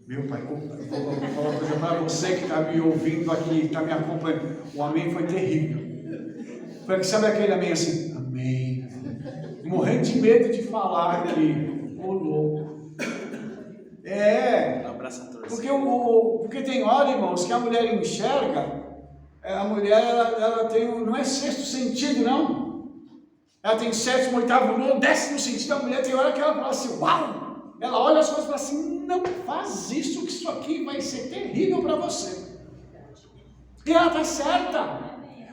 Meu pai, eu vou falar uma coisa para você que está me ouvindo aqui, está me acompanhando. O amém foi terrível. Foi que sabe aquele amém assim? Amém. Morrendo de medo de falar aqui. Ô louco. Porque tem hora, irmãos, que a mulher enxerga. A mulher, ela tem, não é sexto sentido, não. Ela tem sétimo, oitavo, nono, décimo sentido. A mulher tem hora que ela fala assim, uau! Ela olha as coisas e fala assim, não faz isso, que isso aqui vai ser terrível para você. E ela está certa.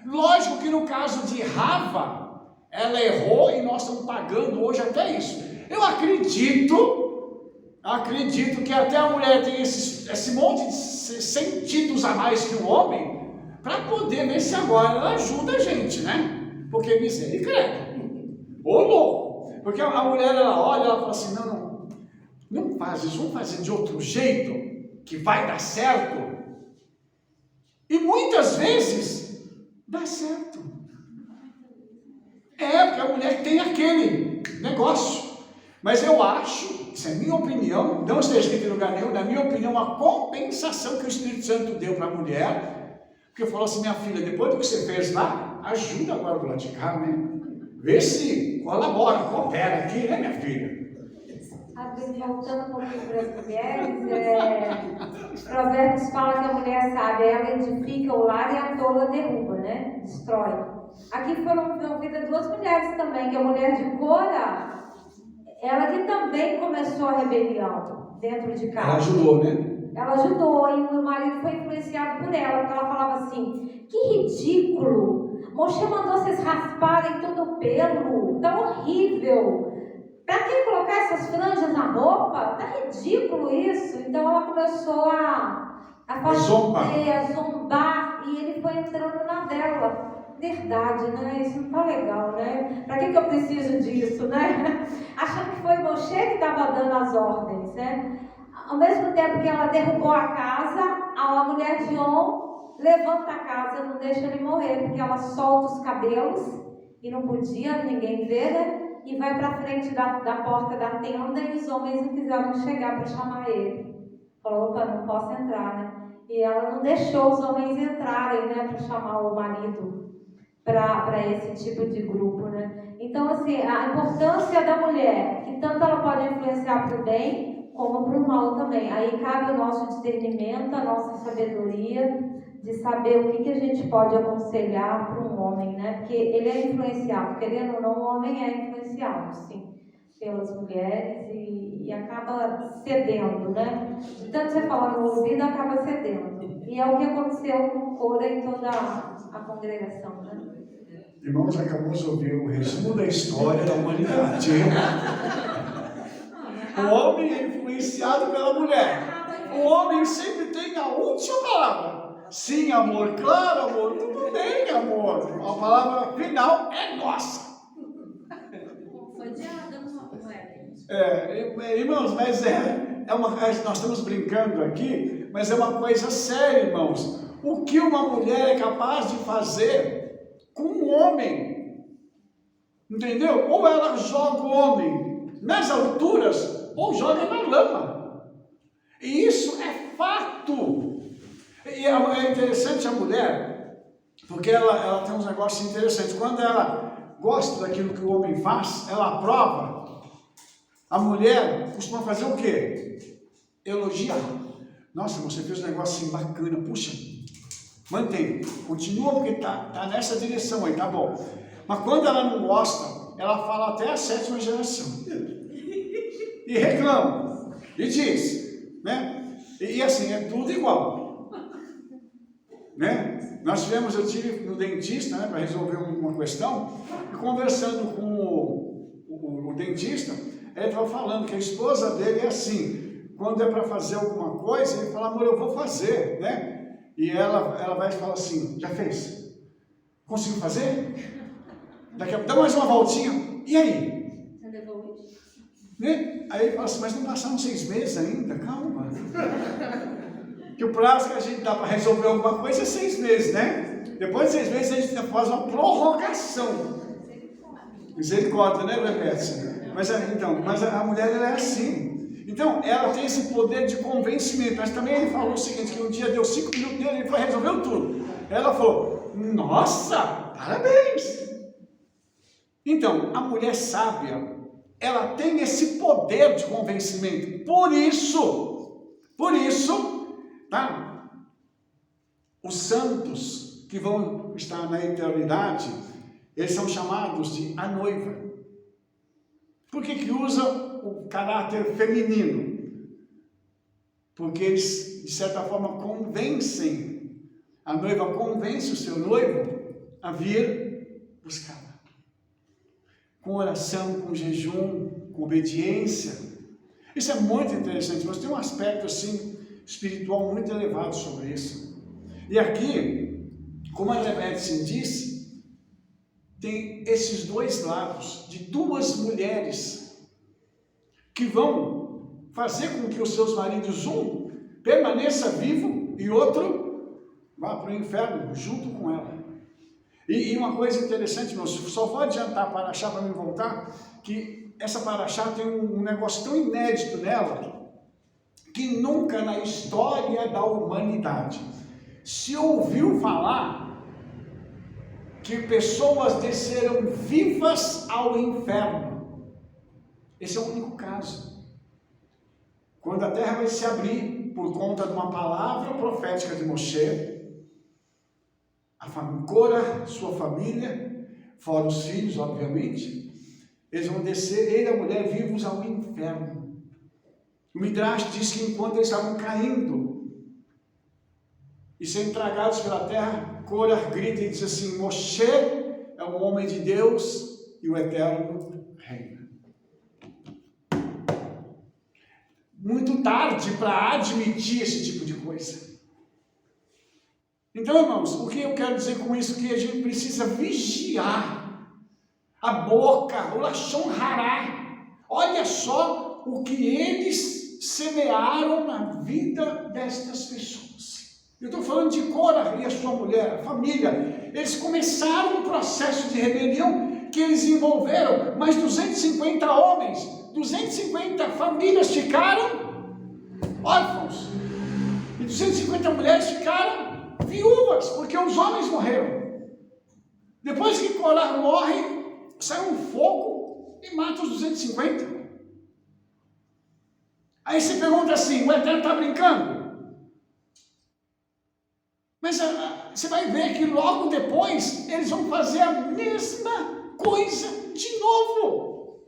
Lógico que no caso de Rava, ela errou e nós estamos pagando hoje até isso. Eu acredito que até a mulher tem esse monte de sentidos a mais que o homem, para poder ver se agora ela ajuda a gente, né? Porque misericórdia. Ô louco! Porque a mulher, ela olha, ela fala assim, não faz isso, vamos fazer de outro jeito, que vai dar certo. E muitas vezes, dá certo. Porque a mulher tem aquele negócio. Mas eu acho, isso é minha opinião, não está escrito em lugar nenhum, na minha opinião, uma compensação que o Espírito Santo deu para a mulher, porque falou assim, minha filha, depois do que você fez lá, ajuda agora do lado de cá, né? Vê se colabora, coopera aqui, né, minha filha? Voltando um pouquinho para as mulheres, Provérbios fala que a mulher sábia, ela edifica o lar e a tola derruba, né? Destrói. Aqui foram envolvidas duas mulheres também, que a mulher de Cora, ela que também começou a rebelião dentro de casa. Ela ajudou, né? Ela ajudou e o marido foi influenciado por ela, porque ela falava assim, que ridículo, Moshe mandou vocês rasparem todo o pelo, tá horrível. Para que colocar essas franjas na roupa? Tá ridículo isso. Então ela começou a zombar e ele foi entrando na dela. Verdade, né? Isso não tá legal, né? Para que eu preciso disso, né? Achando que foi Moshe que estava dando as ordens, né? Ao mesmo tempo que ela derrubou a casa, a mulher de On levanta a casa, não deixa ele morrer, porque ela solta os cabelos e não podia ninguém ver, né? E vai para frente da porta da tenda e os homens não quiseram chegar para chamar ele. Falou, opa, não posso entrar, né? E ela não deixou os homens entrarem, né? Para chamar o marido para esse tipo de grupo, né? Então, assim, a importância da mulher, que tanto ela pode influenciar para o bem, como para o mal também. Aí cabe o nosso discernimento, a nossa sabedoria, de saber o que a gente pode aconselhar para um homem, né? Porque ele é influenciado, querendo ou não, o homem é influenciado, sim, pelas mulheres e acaba cedendo, né? De tanto você falar no ouvido, acaba cedendo. E é o que aconteceu com Cora e toda a congregação, né? Irmãos, acabamos de ouvir o resumo da história da humanidade. O homem é influenciado pela mulher. O homem sempre tem a última palavra. Sim, amor, claro, amor, tudo bem, amor. A palavra final é nossa. Foi de Adão. Irmãos, mas nós estamos brincando aqui, mas é uma coisa séria, irmãos. O que uma mulher é capaz de fazer com um homem, entendeu? Ou ela joga o homem nas alturas, ou joga na lama. E isso é fato. E é interessante a mulher, porque ela tem uns negócios interessantes. Quando ela gosta daquilo que o homem faz, ela aprova. A mulher costuma fazer o quê? Elogiar. Nossa, você fez um negócio assim bacana, puxa, mantém, continua porque tá nessa direção aí, tá bom. Mas quando ela não gosta, ela fala até a 7ª geração. E reclama, e diz, né? E assim, é tudo igual. Né? Eu tive no dentista, né, para resolver uma questão, e conversando com o dentista, ele estava falando que a esposa dele é assim, quando é para fazer alguma coisa, ele fala, amor, eu vou fazer, né? E ela vai falar assim, já fez? Conseguiu fazer? Daqui a pouco, dá mais uma voltinha, e aí? Você levou isso? Né? Aí ele fala assim, mas não passaram 6 meses ainda, calma. Que o prazo que a gente dá para resolver alguma coisa é 6 meses, né? Depois de 6 meses a gente faz uma prorrogação. Misericórdia, né, Bebeto? Mas a mulher ela é assim. Então, ela tem esse poder de convencimento. Mas também ele falou o seguinte, que um dia deu 5 minutos dele e ele foi resolveu tudo. Ela falou, nossa, parabéns. Então, a mulher sábia, ela tem esse poder de convencimento. Por isso, tá? Os santos que vão estar na eternidade, eles são chamados de a noiva. Por que usa o caráter feminino? Porque eles, de certa forma, convencem, a noiva convence o seu noivo a vir buscá-la. Com oração, com jejum, com obediência. Isso é muito interessante, mas tem um aspecto assim, espiritual muito elevado sobre isso. E aqui, como a Rebete disse, tem esses dois lados, de 2 mulheres, que vão fazer com que os seus maridos, um permaneça vivo e outro vá para o inferno junto com ela. E uma coisa interessante, meu, só vou adiantar a paraxá para me voltar, que essa paraxá tem um negócio tão inédito nela, que nunca na história da humanidade se ouviu falar que pessoas desceram vivas ao inferno. Esse é o único caso. Quando a terra vai se abrir por conta de uma palavra profética de Moshe, a Cora, sua família, fora os filhos, obviamente, eles vão descer, ele e a mulher, vivos ao inferno. O Midrash diz que enquanto eles estavam caindo e sendo tragados pela terra, Cora grita e diz assim, Moshe é um homem de Deus e o Eterno reina. Muito tarde para admitir esse tipo de coisa. Então, irmãos, o que eu quero dizer com isso? Que a gente precisa vigiar a boca, o lashon hará. Olha só o que eles semearam na vida destas pessoas. Eu estou falando de Cora e a sua mulher, a família. Eles começaram um processo de rebelião que eles envolveram, mas 250 homens, 250 famílias ficaram órfãos. E 250 mulheres ficaram viúvas, porque os homens morreram. Depois que Corá morre, sai um fogo e mata os 250. Aí se pergunta assim, o Eterno está brincando? Mas você vai ver que logo depois eles vão fazer a mesma coisa de novo.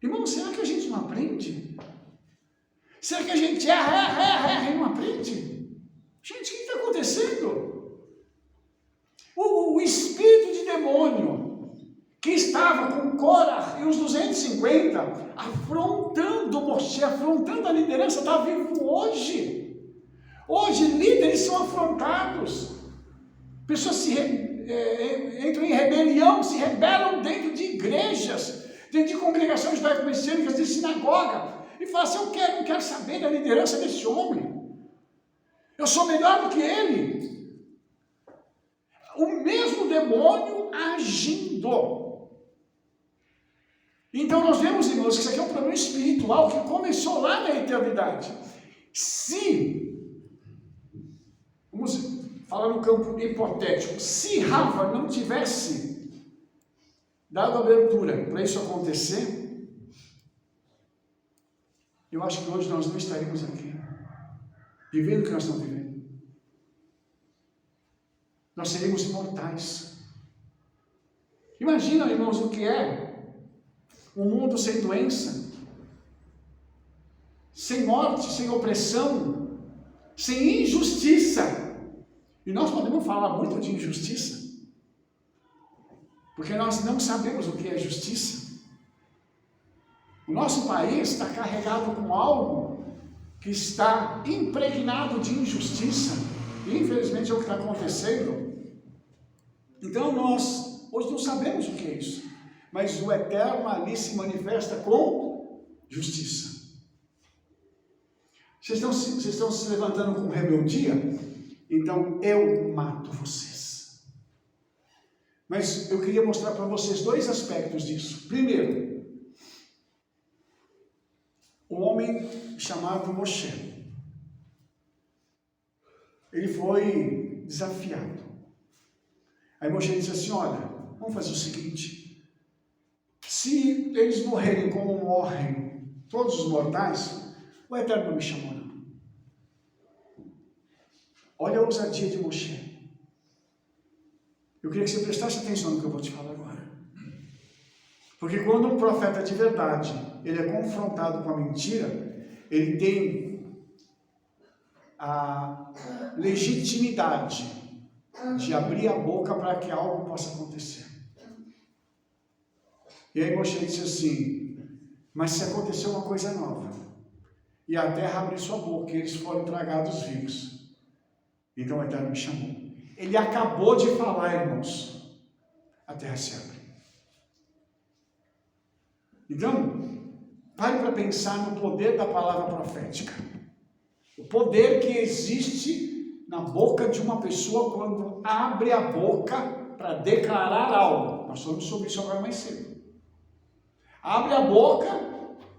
Irmão, será que a gente não aprende? Será que a gente erra e não aprende? Gente, o que está acontecendo? O espírito de demônio que estava com Cora e os 250 afrontando Moshe, afrontando a liderança, está vivo hoje. Hoje líderes são afrontados. Pessoas se entram em rebelião, se rebelam dentro de igrejas, dentro de congregações judaico-messiânicas, de sinagoga, e falam assim, não quero saber da liderança desse homem, eu sou melhor do que ele. O mesmo demônio agindo. Então nós vemos, irmãos, que isso aqui é um problema espiritual que começou lá na eternidade. Vamos falar no campo hipotético, se Rafa não tivesse dado abertura para isso acontecer, eu acho que hoje nós não estaríamos aqui, vivendo o que nós estamos vivendo. Nós seríamos imortais. Imagina, irmãos, o que é um mundo sem doença, sem morte, sem opressão, sem injustiça. E nós podemos falar muito de injustiça, porque nós não sabemos o que é justiça. O nosso país está carregado com algo que está impregnado de injustiça. E infelizmente é o que está acontecendo. Então nós hoje não sabemos o que é isso, mas o Eterno ali se manifesta com justiça. Vocês estão se levantando com rebeldia? Então eu mato vocês. Mas eu queria mostrar para vocês dois aspectos disso. Primeiro, o homem chamado Moshe. Ele foi desafiado. Aí Moshe disse assim, olha, vamos fazer o seguinte, se eles morrerem como morrem todos os mortais, o Eterno não me chamou não. Olha a ousadia de Moshe. Eu queria que você prestasse atenção no que eu vou te falar agora. Porque quando um profeta de verdade, ele é confrontado com a mentira, ele tem a legitimidade de abrir a boca para que algo possa acontecer. E aí Moshe disse assim, mas se acontecer uma coisa nova, e a terra abre sua boca, e eles foram tragados vivos, então o Eterno me chamou. Ele acabou de falar, irmãos, a terra se abre. Então, pare para pensar no poder da palavra profética. O poder que existe na boca de uma pessoa quando abre a boca para declarar algo. Nós falamos sobre isso agora mais cedo. Abre a boca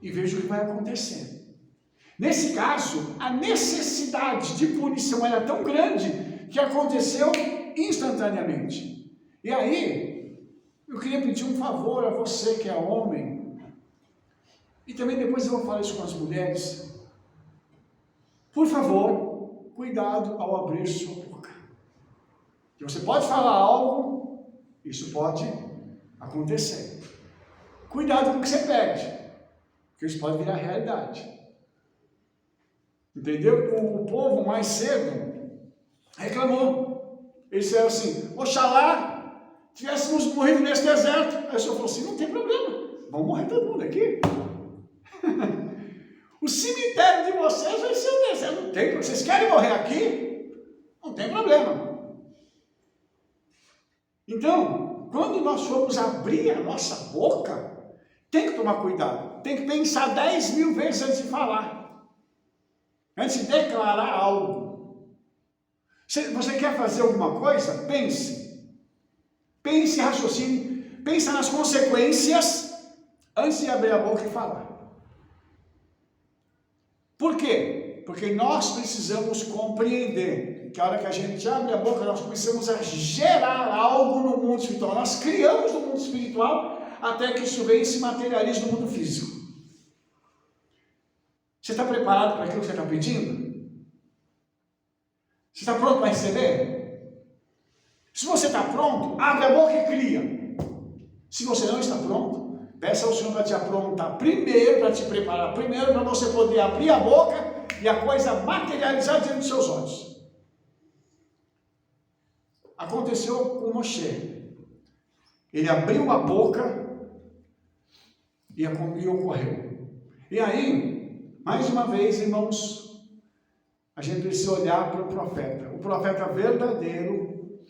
e veja o que vai acontecer. Nesse caso, a necessidade de punição era tão grande que aconteceu instantaneamente. E aí, eu queria pedir um favor a você que é homem, e também depois eu vou falar isso com as mulheres. Por favor, cuidado ao abrir sua boca. Que você pode falar algo, isso pode acontecer. Cuidado com o que você pede, porque isso pode virar realidade. Entendeu? O povo mais cedo reclamou. Eles disseram assim, oxalá tivéssemos morrido nesse deserto. Aí o Senhor falou assim, não tem problema, vamos morrer todo mundo aqui. O cemitério de vocês vai ser o deserto. Não tem problema. Vocês querem morrer aqui? Não tem problema. Então, quando nós formos abrir a nossa boca, tem que tomar cuidado. Tem que pensar 10.000 vezes antes de falar. Antes de declarar algo. Você quer fazer alguma coisa? Pense. Pense e raciocine. Pense nas consequências antes de abrir a boca e falar. Por quê? Porque nós precisamos compreender que a hora que a gente abre a boca, nós começamos a gerar algo no mundo espiritual. Nós criamos no mundo espiritual até que isso venha e se materialize no mundo físico. Você está preparado para aquilo que você está pedindo? Você está pronto para receber? Se você está pronto, abre a boca e cria. Se você não está pronto, peça ao Senhor para te aprontar primeiro, para te preparar primeiro, para você poder abrir a boca e a coisa materializar diante dos seus olhos. Aconteceu com Moshe. Ele abriu a boca e ocorreu. E aí, mais uma vez, irmãos, a gente precisa olhar para o profeta. O profeta verdadeiro,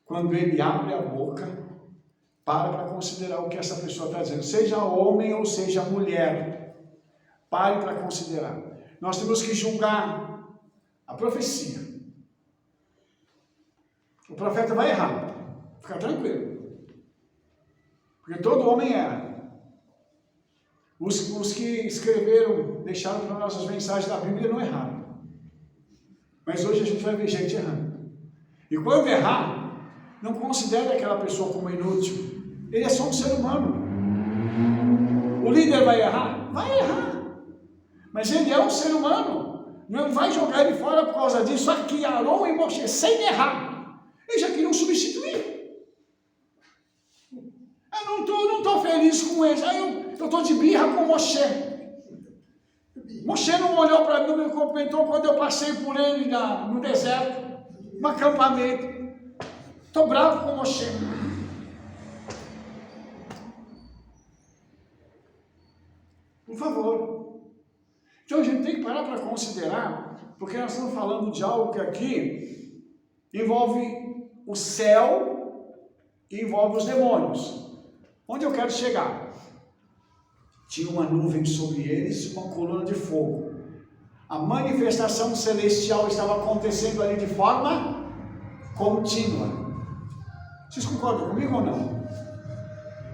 quando ele abre a boca, para considerar o que essa pessoa está dizendo, seja homem ou seja mulher. Pare para considerar. Nós temos que julgar a profecia. O profeta vai errar, fica tranquilo, porque todo homem erra. Os que escreveram, deixaram para nós as mensagens da Bíblia não erraram, mas hoje a gente vai ver gente errando. E quando errar, não considere aquela pessoa como inútil, ele é só um ser humano. O líder vai errar? Vai errar, mas ele é um ser humano, não vai jogar ele fora por causa disso. Aqui Arão e Moisés, sem errar, eles já queriam substituir. Eu não estou feliz com eles. Eu estou de birra com Moisés. Moisés não olhou para mim, não me cumprimentou quando eu passei por ele no deserto, no acampamento. Estou bravo com Moisés. Por favor. Então a gente tem que parar para considerar, porque nós estamos falando de algo que aqui envolve o céu e envolve os demônios. Onde eu quero chegar? Tinha uma nuvem sobre eles, uma coluna de fogo. A manifestação celestial estava acontecendo ali de forma contínua. Vocês concordam comigo ou não?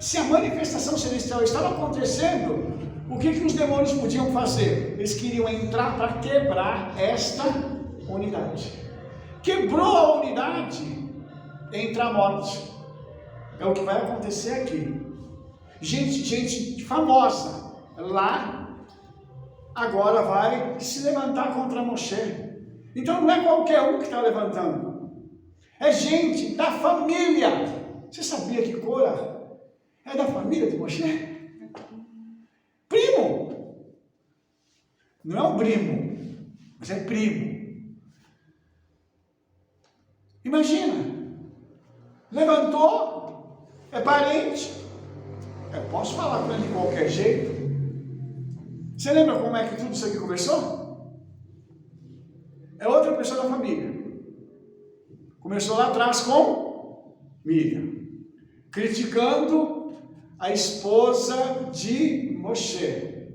Se a manifestação celestial estava acontecendo, o que os demônios podiam fazer? Eles queriam entrar para quebrar esta unidade. Quebrou a unidade, entra a morte. É o que vai acontecer aqui. Gente famosa lá agora vai se levantar contra Moisés. Então não é qualquer um que está levantando, é gente da família. Você sabia que Cora é da família de Moisés? Primo. Não é um primo, mas é primo. Imagina. Levantou, é parente. Eu posso falar com ele de qualquer jeito. Você lembra como é que tudo isso aqui começou? É outra pessoa da família. Começou lá atrás com Miriam, criticando a esposa de Moisés.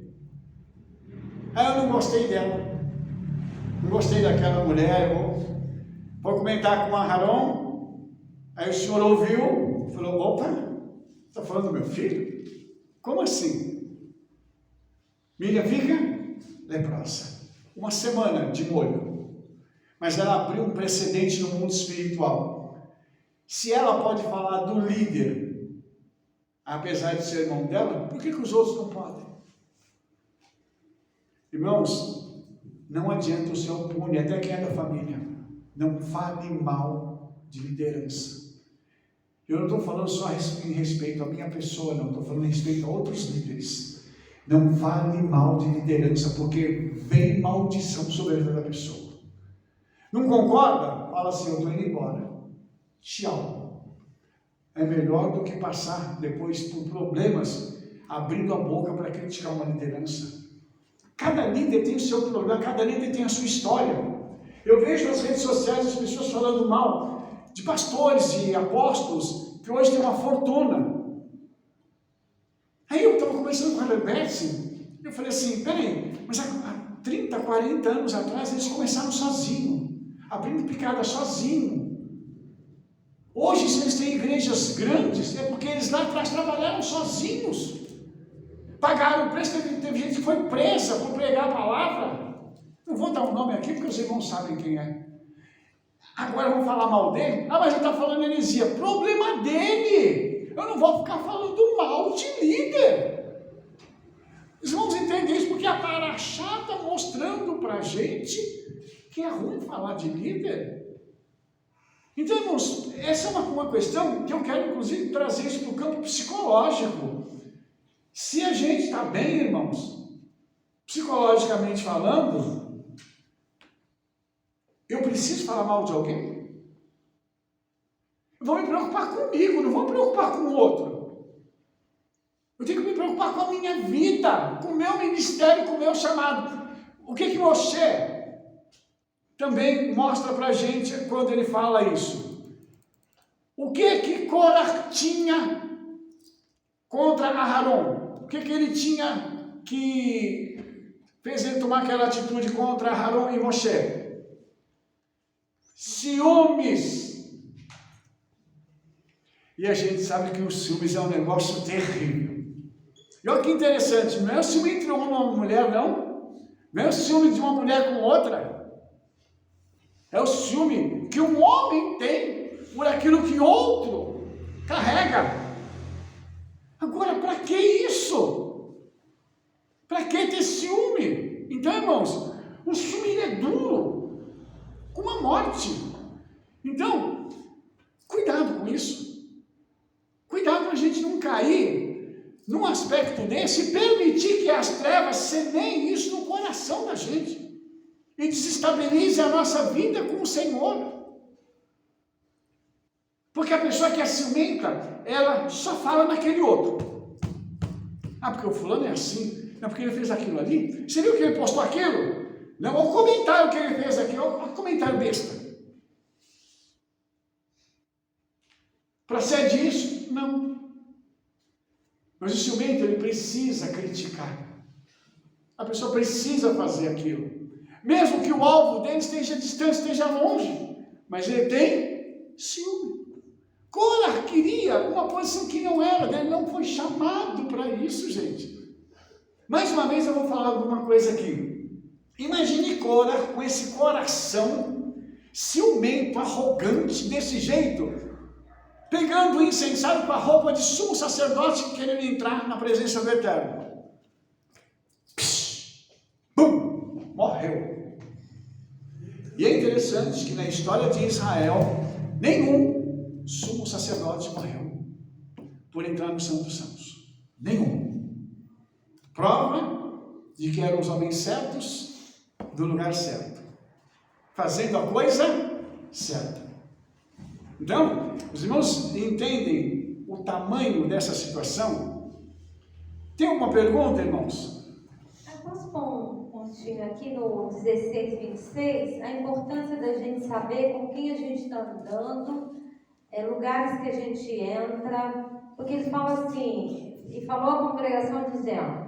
Aí eu não gostei dela, não gostei daquela mulher. Eu vou comentar com Aharon. Aí o senhor ouviu, falou: opa, está falando do meu filho? Como assim? Miriam fica leprosa. Uma semana de molho. Mas ela abriu um precedente no mundo espiritual. Se ela pode falar do líder, apesar de ser irmão dela, por que os outros não podem? Irmãos, não adianta o senhor pune até quem é da família. Não fale mal de liderança. Eu não estou falando só em respeito à minha pessoa, não. Estou falando em respeito a outros líderes. Não fale mal de liderança, porque vem maldição sobre a vida da pessoa. Não concorda? Fala assim: eu estou indo embora. Tchau. É melhor do que passar depois por problemas, abrindo a boca para criticar uma liderança. Cada líder tem o seu problema, cada líder tem a sua história. Eu vejo nas redes sociais as pessoas falando mal de pastores e apóstolos que hoje tem uma fortuna. Aí eu estava conversando com a Rebete, eu falei assim: peraí, mas há 30, 40 anos atrás eles começaram sozinhos, abrindo picada sozinho. Hoje, se eles têm igrejas grandes, é porque eles lá atrás trabalharam sozinhos, pagaram o preço. Teve gente que foi presa por pregar a palavra. Não vou dar um nome aqui porque os irmãos sabem quem é. Agora vão falar mal dele? Ah, mas ele está falando heresia. Problema dele. Eu não vou ficar falando mal de líder. Vocês vão entender isso, porque a Paraxá está mostrando para a gente que é ruim falar de líder. Então, irmãos, essa é uma questão que eu quero, inclusive, trazer isso para o campo psicológico. Se a gente está bem, irmãos, psicologicamente falando, eu preciso falar mal de alguém? Eu vou me preocupar comigo, não vou me preocupar com o outro. Eu tenho que me preocupar com a minha vida, com o meu ministério, com o meu chamado. O que você também mostra para a gente quando ele fala isso? O que Corá tinha contra Aharon? O que ele tinha que fez ele tomar aquela atitude contra Aharon e Moshe? Ciúmes. E a gente sabe que o ciúmes é um negócio terrível. E olha que interessante, não é o ciúme entre uma mulher, não. Não é o ciúme de uma mulher com outra. É o ciúme que um homem tem por aquilo que outro carrega. Agora, para que isso? Para que ter ciúme? Então, irmãos, o ciúme é duro, como a morte. Então, cuidado com isso. Cuidado para a gente não cair num aspecto desse e permitir que as trevas semeiem isso no coração da gente e desestabilize a nossa vida com o Senhor. Porque a pessoa que é ciumenta, ela só fala naquele outro. Ah, porque o fulano é assim. Não, porque ele fez aquilo ali. Você viu que ele postou aquilo? Não, o comentário que ele fez aqui, o comentário besta. Procede isso? Não. Mas o ciumento, ele precisa criticar. A pessoa precisa fazer aquilo. Mesmo que o alvo dele esteja distante, esteja longe. Mas ele tem ciúme. Corá queria uma posição que não era, ele não foi chamado para isso, gente. Mais uma vez eu vou falar alguma coisa aqui. Imagine Corá com esse coração ciumento, arrogante, desse jeito, pegando o incensário com a roupa de sumo sacerdote, querendo entrar na presença do Eterno. Psh, bum, morreu. E é interessante que na história de Israel, nenhum sumo sacerdote morreu por entrar no Santo dos Santos. Nenhum. Prova de que eram os homens certos do lugar certo, fazendo a coisa certa. Então, os irmãos entendem o tamanho dessa situação? Tem uma pergunta, irmãos? Eu posso pôr um pontinho aqui no 16, 26? A importância da gente saber com quem a gente está andando, lugares que a gente entra, porque ele fala assim, e falou a congregação dizendo,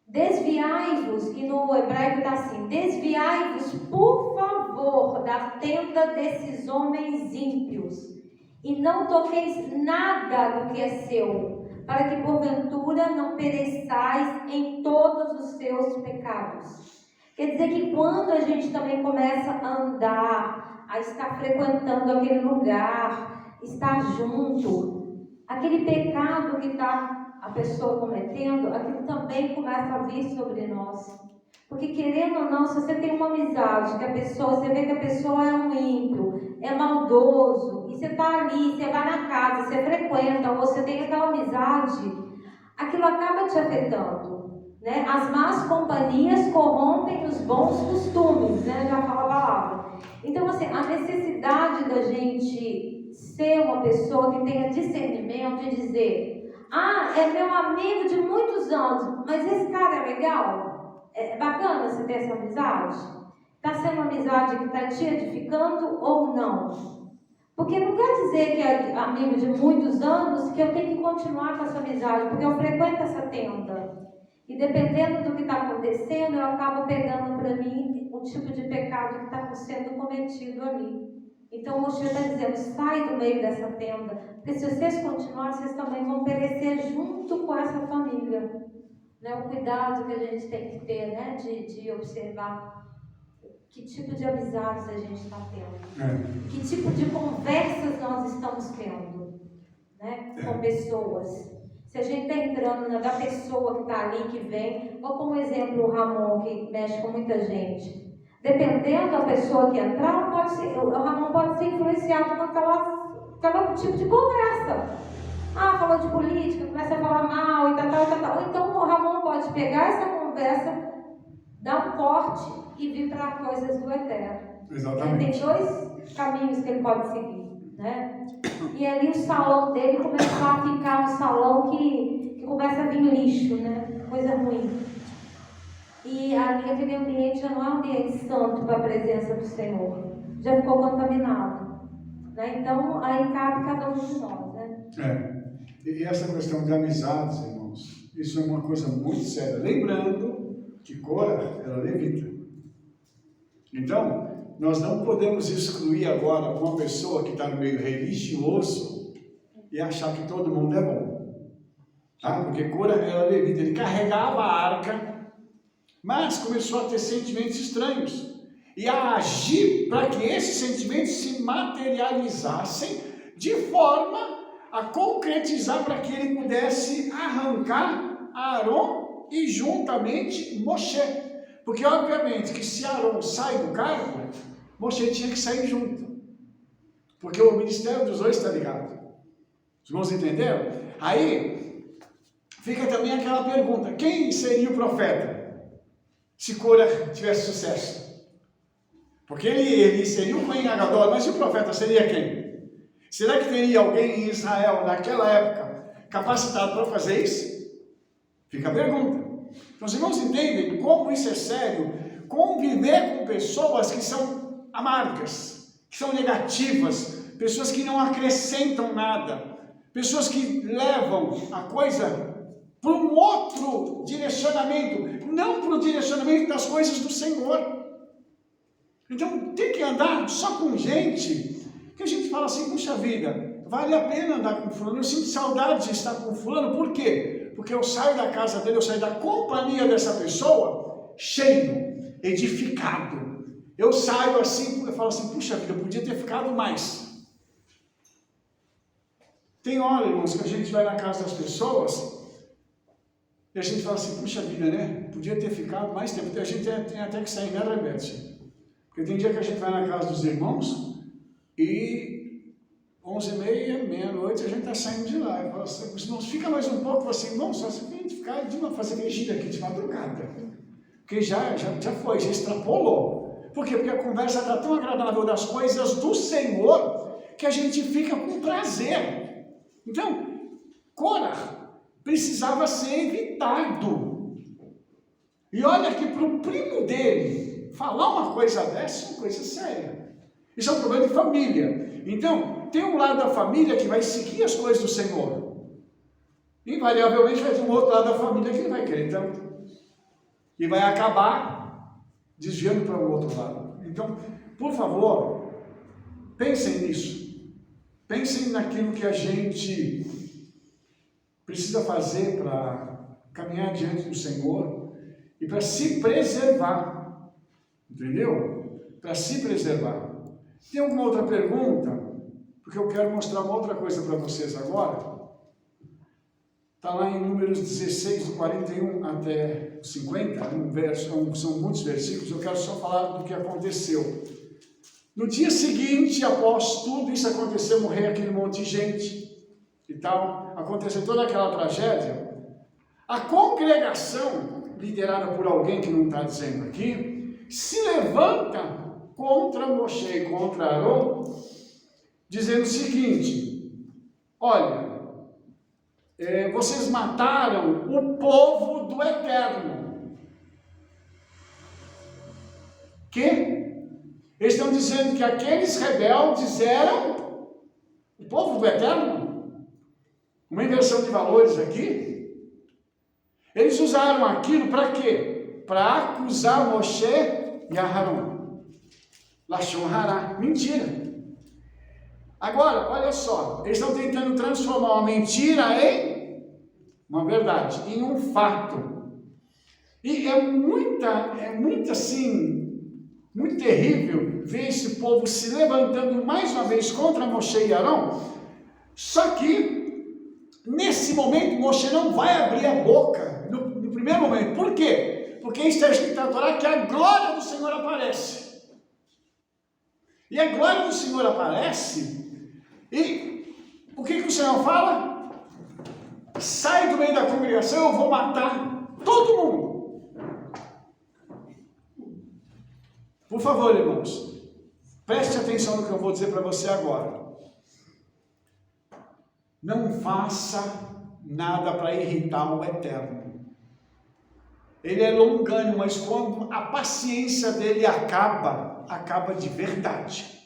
desviai-vos, e no hebraico está assim, desviai-vos, por favor, da tenda desses homens ímpios, e não toqueis nada do que é seu, para que porventura não pereçais em todos os seus pecados. Quer dizer que quando a gente também começa a andar, a estar frequentando aquele lugar, estar junto, aquele pecado que está a pessoa cometendo, aquilo também começa a vir sobre nós. Porque querendo ou não, se você tem uma amizade, que a pessoa, você vê que a pessoa é um ímpio, é maldoso, e você está ali, você vai na casa, você frequenta, ou você tem aquela amizade, aquilo acaba te afetando, né? As más companhias corrompem os bons costumes, né? Já fala a palavra. Então, assim, a necessidade da gente ser uma pessoa que tenha discernimento e dizer, é meu amigo de muitos anos, mas esse cara é legal? É bacana você ter essa amizade? Está sendo uma amizade que está te edificando ou não? Porque não quer dizer que é amigo de muitos anos que eu tenho que continuar com essa amizade, porque eu frequento essa tenda. E dependendo do que está acontecendo, eu acabo pegando para mim o tipo de pecado que está sendo cometido ali. Então o Moshe está dizendo, sai do meio dessa tenda, porque se vocês continuarem, vocês também vão perecer junto com essa família. Né? O cuidado que a gente tem que ter, né? de observar que tipo de amizades a gente está tendo, que tipo de conversas nós estamos tendo, né? Com pessoas. Se a gente está entrando na da pessoa que está ali, que vem, vou pôr um exemplo, o Ramon, que mexe com muita gente. Dependendo da pessoa que entrar, o Ramon pode ser influenciado com aquele tipo de conversa. Falou de política, começa a falar mal e tal. Ou então o Ramon pode pegar essa conversa, dar um corte e vir para coisas do Eterno. Exatamente. Tem dois caminhos que ele pode seguir, né? E ali o salão dele começar a ficar um salão que começa a vir lixo, né? Coisa ruim. E ali aquele ambiente já não é um ambiente santo para a presença do Senhor. Já ficou contaminado. Né? Então, aí cabe cada um de nós. Né? E essa questão de amizades, irmãos, isso é uma coisa muito séria. Lembrando que Cora era levita. Então, nós não podemos excluir agora uma pessoa que está no meio religioso e achar que todo mundo é bom. Tá? Porque Cora era levita, ele carregava a arca, mas começou a ter sentimentos estranhos e a agir para que esses sentimentos se materializassem de forma a concretizar para que ele pudesse arrancar Arão e juntamente Moshe. Porque obviamente que se Arão sai do cargo, Moshe tinha que sair junto. Porque o ministério dos dois está ligado. Os irmãos entenderam? Aí fica também aquela pergunta: quem seria o profeta se Cora tivesse sucesso? Porque ele seria o Cohen Gadol, mas e o profeta seria quem? Será que teria alguém em Israel naquela época capacitado para fazer isso? Fica a pergunta. Então os irmãos entendem como isso é sério? Conviver com pessoas que são amargas, que são negativas, pessoas que não acrescentam nada, pessoas que levam a coisa para um outro direcionamento, não para o direcionamento das coisas do Senhor. Então tem que andar só com gente que a gente fala assim: puxa vida, vale a pena andar com fulano, eu sinto saudade de estar com fulano. Por quê? Porque eu saio da casa dele, eu saio da companhia dessa pessoa cheio, edificado. Eu saio assim, eu falo assim: puxa vida, eu podia ter ficado mais. Tem hora, irmãos, que a gente vai na casa das pessoas e a gente fala assim: puxa vida, né? Podia ter ficado mais tempo. A gente tem até que sair, né, Rebete? Porque tem dia que a gente vai na casa dos irmãos e 11h30, meia-noite, a gente está saindo de lá. Eu falo assim: os irmãos, fica mais um pouco. Eu falo assim: irmão, só se a gente ficar fazer vigília aqui de madrugada. Porque já foi, já extrapolou. Por quê? Porque a conversa está tão agradável das coisas do Senhor que a gente fica com prazer. Então, Cora precisava ser evitado. E olha que para o primo dele falar uma coisa dessa é uma coisa séria. Isso é um problema de família. Então, tem um lado da família que vai seguir as coisas do Senhor. Invariavelmente vai ter um outro lado da família que não vai querer tanto. E vai acabar desviando para o outro lado. Então, por favor, pensem nisso. Pensem naquilo que a gente precisa fazer para caminhar diante do Senhor e para se preservar. Entendeu? Para se preservar. Tem alguma outra pergunta? Porque eu quero mostrar uma outra coisa para vocês agora. Está lá em Números 16, do 41 até 50, são muitos versículos. Eu quero só falar do que aconteceu. No dia seguinte, após tudo isso acontecer, morrer aquele monte de gente e tal, acontecer toda aquela tragédia, a congregação, liderada por alguém que não está dizendo aqui, se levanta contra Moshe e contra Arão, dizendo o seguinte: olha, vocês mataram o povo do Eterno. Que? Eles estão dizendo que aqueles rebeldes eram o povo do Eterno? Uma inversão de valores aqui. Eles usaram aquilo para quê? Para acusar Moshe e Aharon. Lashon Hará. Mentira. Agora, olha só. Eles estão tentando transformar uma mentira em uma verdade, em um fato. E é muito terrível ver esse povo se levantando mais uma vez contra Moshe e Arão. Só que, nesse momento, Moshe não vai abrir a boca, no primeiro momento. Por quê? Porque está escrito na Torá que a glória do Senhor aparece. E a glória do Senhor aparece, e o que o Senhor fala? Sai do meio da congregação, eu vou matar todo mundo. Por favor, irmãos, preste atenção no que eu vou dizer para você agora. Não faça nada para irritar o Eterno. Ele é longânimo, mas quando a paciência dele acaba de verdade.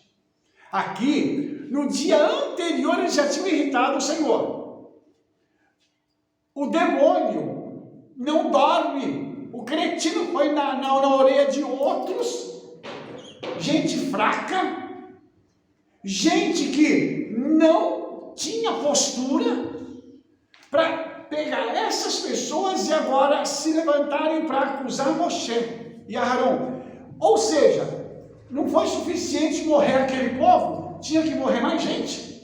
Aqui, no dia anterior, eles já tinham irritado o Senhor. O demônio não dorme. O cretino foi na orelha de outros. Gente fraca. Gente que não tinha postura para pegar essas pessoas e agora se levantarem para acusar Moshe e Aharon. Ou seja, não foi suficiente morrer aquele povo, tinha que morrer mais gente.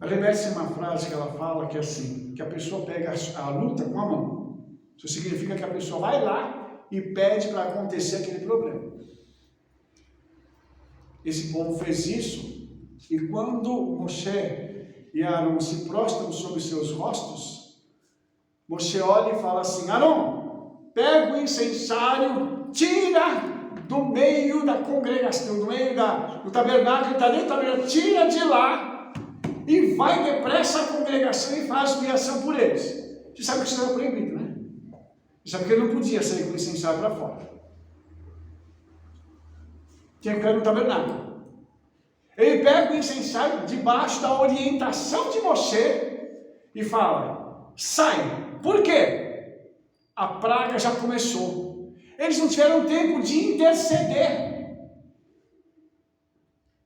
A Rebelde tem uma frase que ela fala que é assim, que a pessoa pega a luta com a mão. Isso significa que a pessoa vai lá e pede para acontecer aquele problema. Esse povo fez isso, e quando Moshe e Arão se prostram sobre seus rostos, Moshe olha e fala assim: Arão, pega o incensário, tira do meio da congregação, do meio do tabernáculo, está dentro do tabernáculo, tira de lá, e vai depressa à congregação e faz expiação por eles. Você sabe que isso era proibido, né? Você sabe que ele não podia sair com o incensário para fora. Tinha que ficar no tabernáculo. Ele pega o incensário debaixo da orientação de Moshe e fala: sai. Por quê? A praga já começou. Eles não tiveram tempo de interceder.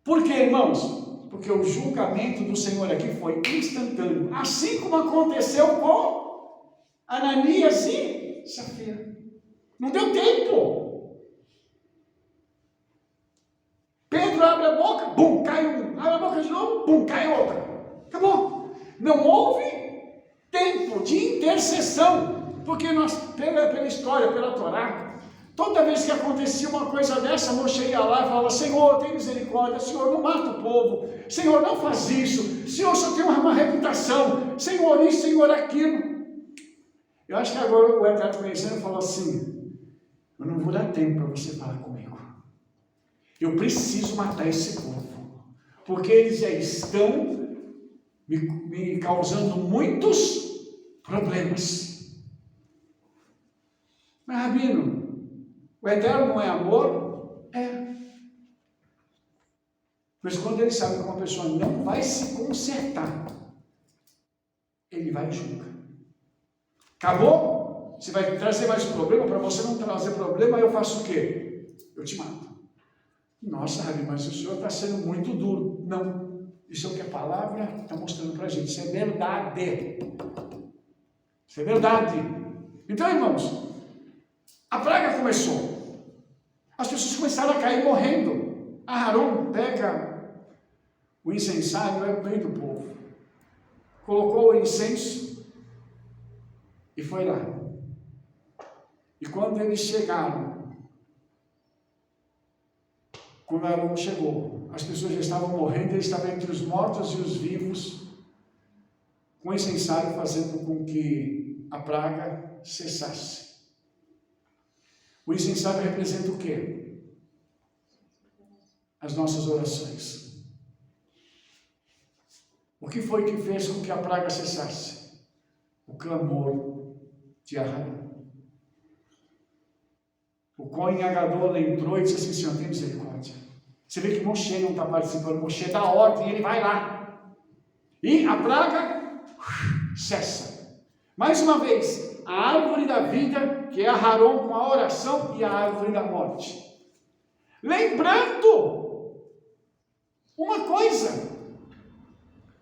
Por quê, irmãos? Porque o julgamento do Senhor aqui foi instantâneo. Assim como aconteceu com Ananias e Safira. Não deu tempo. Pedro abre a boca, bum, cai um. Abre a boca de novo, bum, cai outra. Acabou. Não houve tempo de intercessão. Porque nós, pela história, pela Torá, toda vez que acontecia uma coisa dessa, Moshe ia lá e falava: Senhor, tem misericórdia, Senhor, não mata o povo, Senhor, não faz isso, Senhor, só tem uma reputação, Senhor, isso, Senhor, aquilo. Eu acho que agora o Eterno conhecendo falou assim: eu não vou dar tempo para você falar comigo. Eu preciso matar esse povo, porque eles já estão me causando muitos problemas. Mas, Rabino, o Eterno não é amor? É. Mas quando ele sabe que uma pessoa não vai se consertar, ele vai e julga. Acabou? Você vai trazer mais problema? Para você não trazer problema, eu faço o quê? Eu te mato. Nossa, Rabi, mas o senhor está sendo muito duro. Não, isso é o que a palavra está mostrando para a gente. Isso é verdade. Isso é verdade. Então, irmãos, a praga começou. As pessoas começaram a cair morrendo. Aharon pega o incensário no meio do povo. Colocou o incenso e foi lá. E quando eles chegaram, quando Arão chegou, as pessoas já estavam morrendo, ele estava entre os mortos e os vivos, com o incensário fazendo com que a praga cessasse. O incensário representa o quê? As nossas orações. O que foi que fez com que a praga cessasse? O clamor de Aharon. O Cohen Agadol entrou e disse assim: Senhor, tem misericórdia. Você vê que Moshe não está participando, Moshe dá ordem e ele vai lá. E a praga cessa. Mais uma vez, a árvore da vida, que é Aharon com a oração, e a árvore da morte. Lembrando uma coisa: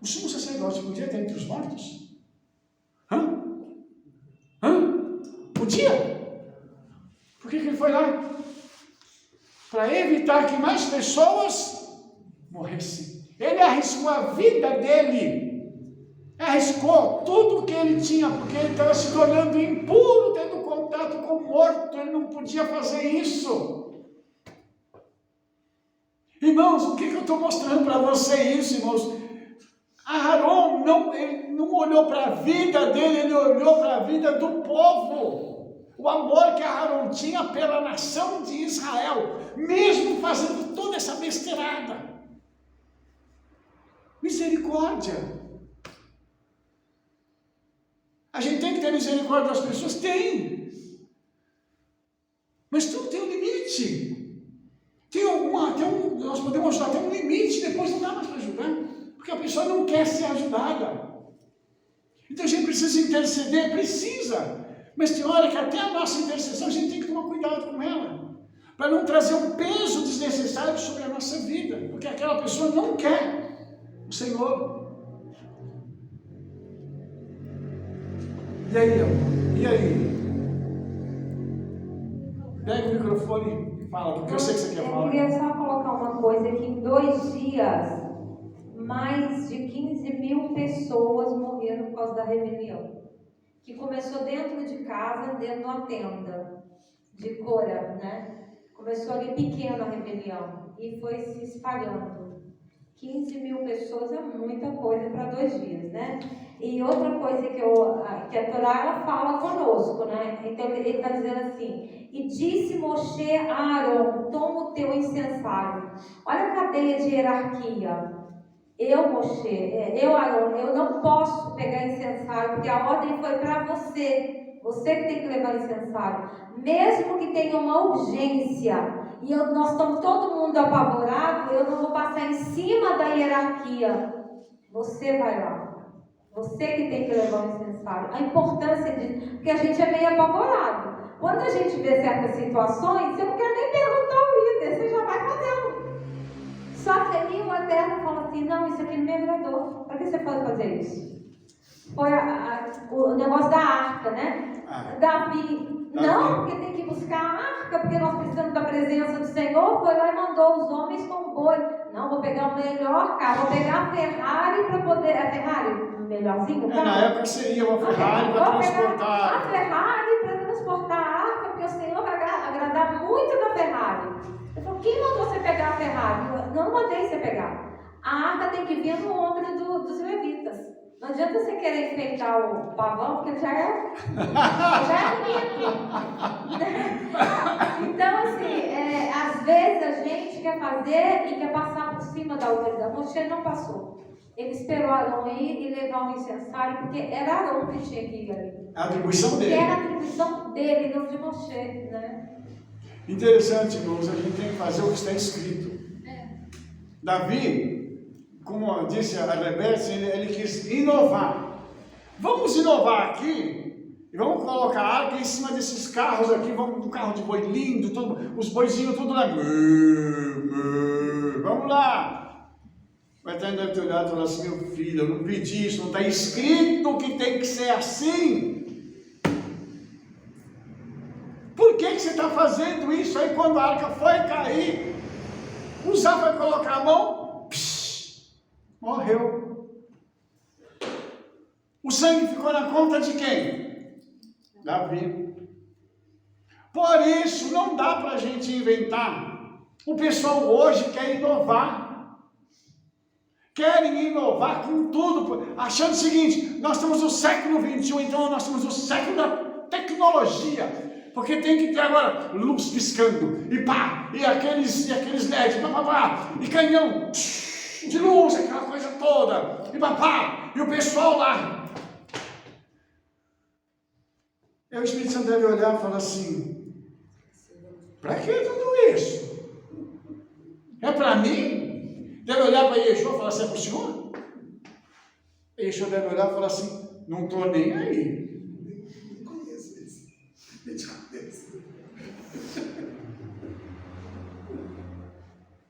o sumo sacerdote podia estar entre os mortos? Podia? Por que ele foi lá? Para evitar que mais pessoas morressem. Ele arriscou a vida dele. Arriscou tudo que ele tinha, porque ele estava se tornando impuro, tendo contato com o morto. Ele não podia fazer isso. Irmãos, o que eu estou mostrando para vocês, irmãos? Aharon ele não olhou para a vida dele, ele olhou para a vida do povo. O amor que Aharon tinha pela nação de Israel, mesmo fazendo toda essa besteirada. Misericórdia. A gente tem que ter misericórdia das pessoas? Tem. Mas tudo tem um limite. Nós podemos ajudar até um limite, depois não dá mais para ajudar. Porque a pessoa não quer ser ajudada. Então a gente precisa interceder, precisa. Mas tem hora que até a nossa intercessão a gente tem que tomar cuidado com ela. Para não trazer um peso desnecessário sobre a nossa vida. Porque aquela pessoa não quer o Senhor. E aí, amor? E aí? Pega o microfone e fala, porque eu sei que você quer falar. Eu queria só colocar uma coisa, que em 2 dias, mais de 15 mil pessoas morreram por causa da rebelião. Que começou dentro de casa, dentro de uma tenda de Cora, né? Começou ali pequena a rebelião e foi se espalhando. 15 mil pessoas é muita coisa para 2 dias, né? E outra coisa que a Torá ela fala conosco, né? Então ele está dizendo assim: e disse Moshe a Arão, toma o teu incensário. Olha a cadeia de hierarquia. Eu, Arão, eu não posso pegar incensário, porque a ordem foi para você. Você que tem que levar incensário. Mesmo que tenha uma urgência, e nós estamos todo mundo apavorado, eu não vou passar em cima da hierarquia. Você vai lá. Você que tem que levar o incensário. A importância disso, porque a gente é meio apavorado. Quando a gente vê certas situações, você não quer nem perguntar ao líder, você já vai fazendo. Só que aí o Eterno fala assim: não, isso aqui não me agradou. Para que você pode fazer isso? Foi o negócio da arca, né? Davi, não, porque tem que buscar a arca, porque nós precisamos da presença do Senhor. Foi lá e mandou os homens com boi. Não, vou pegar o melhor carro, vou pegar a Ferrari para poder. A Ferrari, melhorzinho? Na época seria uma Ferrari para transportar. A Ferrari para transportar a arca, porque o Senhor vai agradar muito da Ferrari. Ele falou: quem mandou você pegar a Ferrari? Não mandei você pegar. A arca tem que vir no ombro dos levitas. Não adianta você querer enfeitar o pavão, porque já é bonito. Então, assim, às vezes a gente quer fazer e quer passar por cima da autoridade. Moshe não passou. Ele esperou Arão ir e levar um incensário, porque era Arão que tinha que ir ali. A atribuição dele. Que era a atribuição dele, não de Moshe, né? Interessante, irmãos, a gente tem que fazer o que está escrito. Davi, como disse a Rebeca, ele quis inovar. Vamos inovar aqui e vamos colocar a arca em cima desses carros aqui. Vamos um carro de boi lindo, os boizinhos tudo lá. Vamos lá. O Eterno deve ter olhado e falar assim: meu filho, eu não pedi isso, não está escrito que tem que ser assim. Por que você está fazendo isso? Aí quando a arca foi cair, Uzá foi colocar a mão, morreu. O sangue ficou na conta de quem? Davi. Por isso não dá para a gente inventar. O pessoal hoje quer inovar. Querem inovar com tudo, achando o seguinte: nós estamos no século XXI, então nós estamos no século da tecnologia. Porque tem que ter agora luz piscando, e pá, e aqueles LEDs, pá, e canhão de luz, aquela coisa toda, e pá, e o pessoal lá. Aí o Espírito Santo deve olhar e falar assim: para que tudo isso? É para mim? Deve olhar para Yeshua e falar assim: é para o senhor? Yeshua deve olhar e falar assim: não estou nem aí.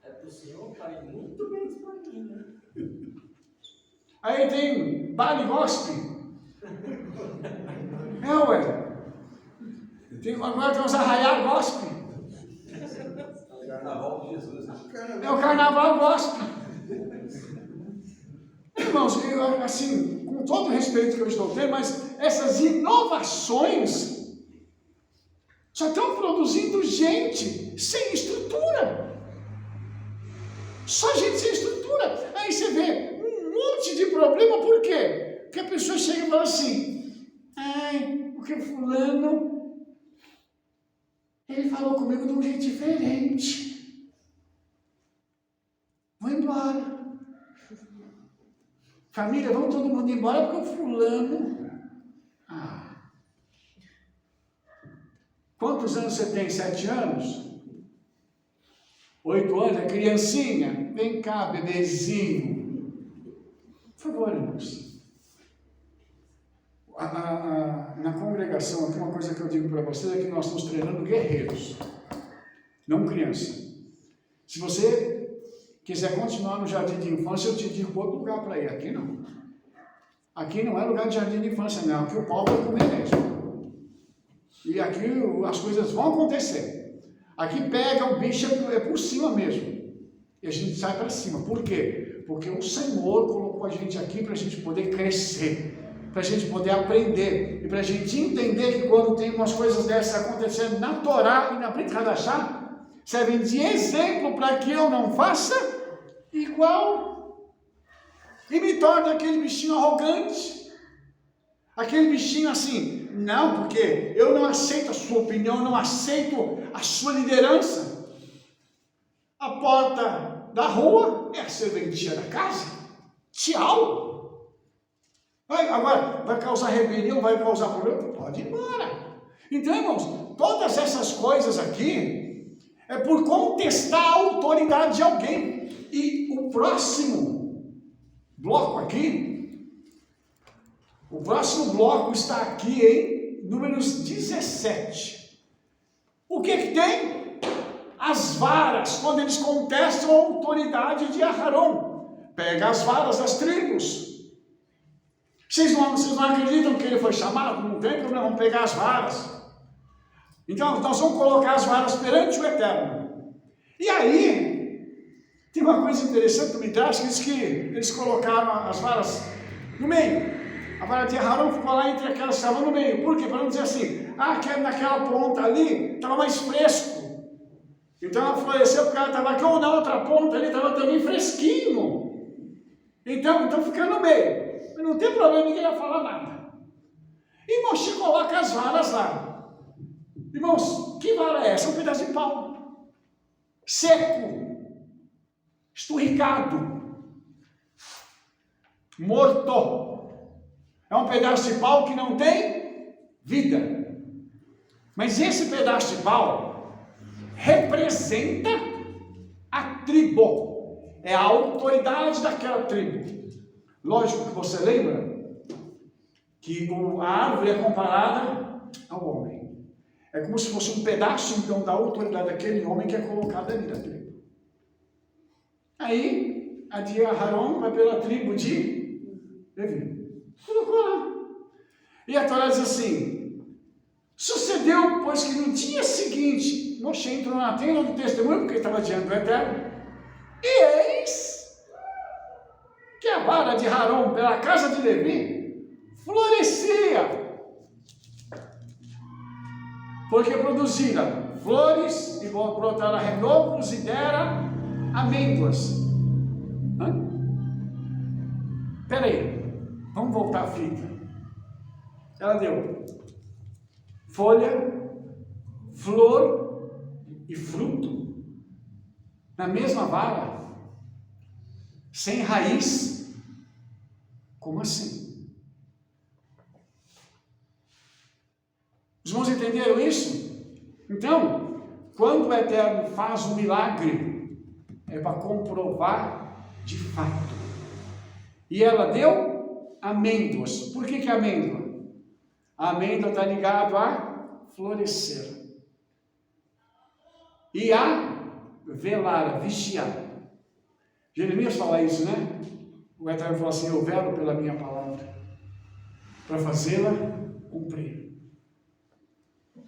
É para o senhor cair muito menos para mim, né? Aí tem Bali Gospel. Ué. Agora tem os Arraial Gospel. Carnaval de Jesus. É o Carnaval Gospel. Irmãos, eu, assim, com todo o respeito que eu estou tendo, mas essas inovações só estão produzindo gente sem estrutura. Só gente sem estrutura. Aí você vê um monte de problema, por quê? Porque a pessoa chega e fala assim: ai, porque fulano, ele falou comigo de um jeito diferente. Vou embora. Família, vamos todo mundo embora porque o fulano... Quantos anos você tem? 7 anos? 8 anos? É criancinha? Vem cá, bebezinho. Por favor, irmãos. Na congregação, aqui uma coisa que eu digo para vocês é que nós estamos treinando guerreiros, não criança. Se você quiser continuar no jardim de infância, eu te digo outro lugar para ir. Aqui não. Aqui não é lugar de jardim de infância, não. Aqui o pau vai comer mesmo. E aqui as coisas vão acontecer. Aqui pega o bicho, é por cima mesmo. E a gente sai para cima. Por quê? Porque o Senhor colocou a gente aqui para a gente poder crescer, para a gente poder aprender, e para a gente entender que quando tem umas coisas dessas acontecendo na Torá e na Brit Hadashah, servem de exemplo para que eu não faça igual. E me torne aquele bichinho arrogante, aquele bichinho assim, não, porque eu não aceito a sua opinião, eu não aceito a sua liderança. A porta da rua é a serventia da casa. Tchau. Agora, vai causar rebelião, vai causar problema? Pode ir embora. Então, irmãos, todas essas coisas aqui é por contestar a autoridade de alguém. E o próximo bloco aqui, o próximo bloco está aqui em Números 17. O que tem? As varas, quando eles contestam a autoridade de Aharon. Pega as varas das tribos. Vocês não acreditam que ele foi chamado? Não tem problema, vamos pegar as varas. Então, nós vamos colocar as varas perante o Eterno. E aí, tem uma coisa interessante do Midrash, que diz que eles colocaram as varas no meio. A vara de Aharon ficou lá entre aquelas que estavam no meio. Por quê? Para não dizer assim, naquela ponta ali estava mais fresco. Então ela floresceu porque ela estava aqui, ou na outra ponta ali estava também fresquinho. Então fica no meio. Mas não tem problema, ninguém vai falar nada. E Moshe coloca as varas lá. Irmãos, que vara é essa? É um pedaço de pau. Seco. Esturricado. Morto. É um pedaço de pau que não tem vida. Mas esse pedaço de pau representa a tribo. É a autoridade daquela tribo. Lógico que você lembra que a árvore é comparada ao homem. É como se fosse um pedaço, então, da autoridade daquele homem que é colocado ali na tribo. Aí, a de Aharon vai pela tribo de Levi. Colocou lá. E a Torá diz assim, sucedeu, pois que no dia seguinte, Moshe entrou na tenda do testemunho, porque estava diante do Eterno, e eis que a vara de Aharon pela casa de Levi florescia, porque produzira flores e brotara renovos e dera amêndoas. Peraí, vamos voltar à fita. Ela deu folha, flor e fruto na mesma vara, sem raiz. Como assim? Os irmãos entenderam isso? Então, quando o Eterno faz um milagre, é para comprovar de fato. E ela deu amêndoas. Por que amêndoa? A amêndoa está ligada a florescer. E a velar, vigiar. Jeremias fala isso, né? O Eterno falou assim, eu velo pela minha palavra, para fazê-la cumprir.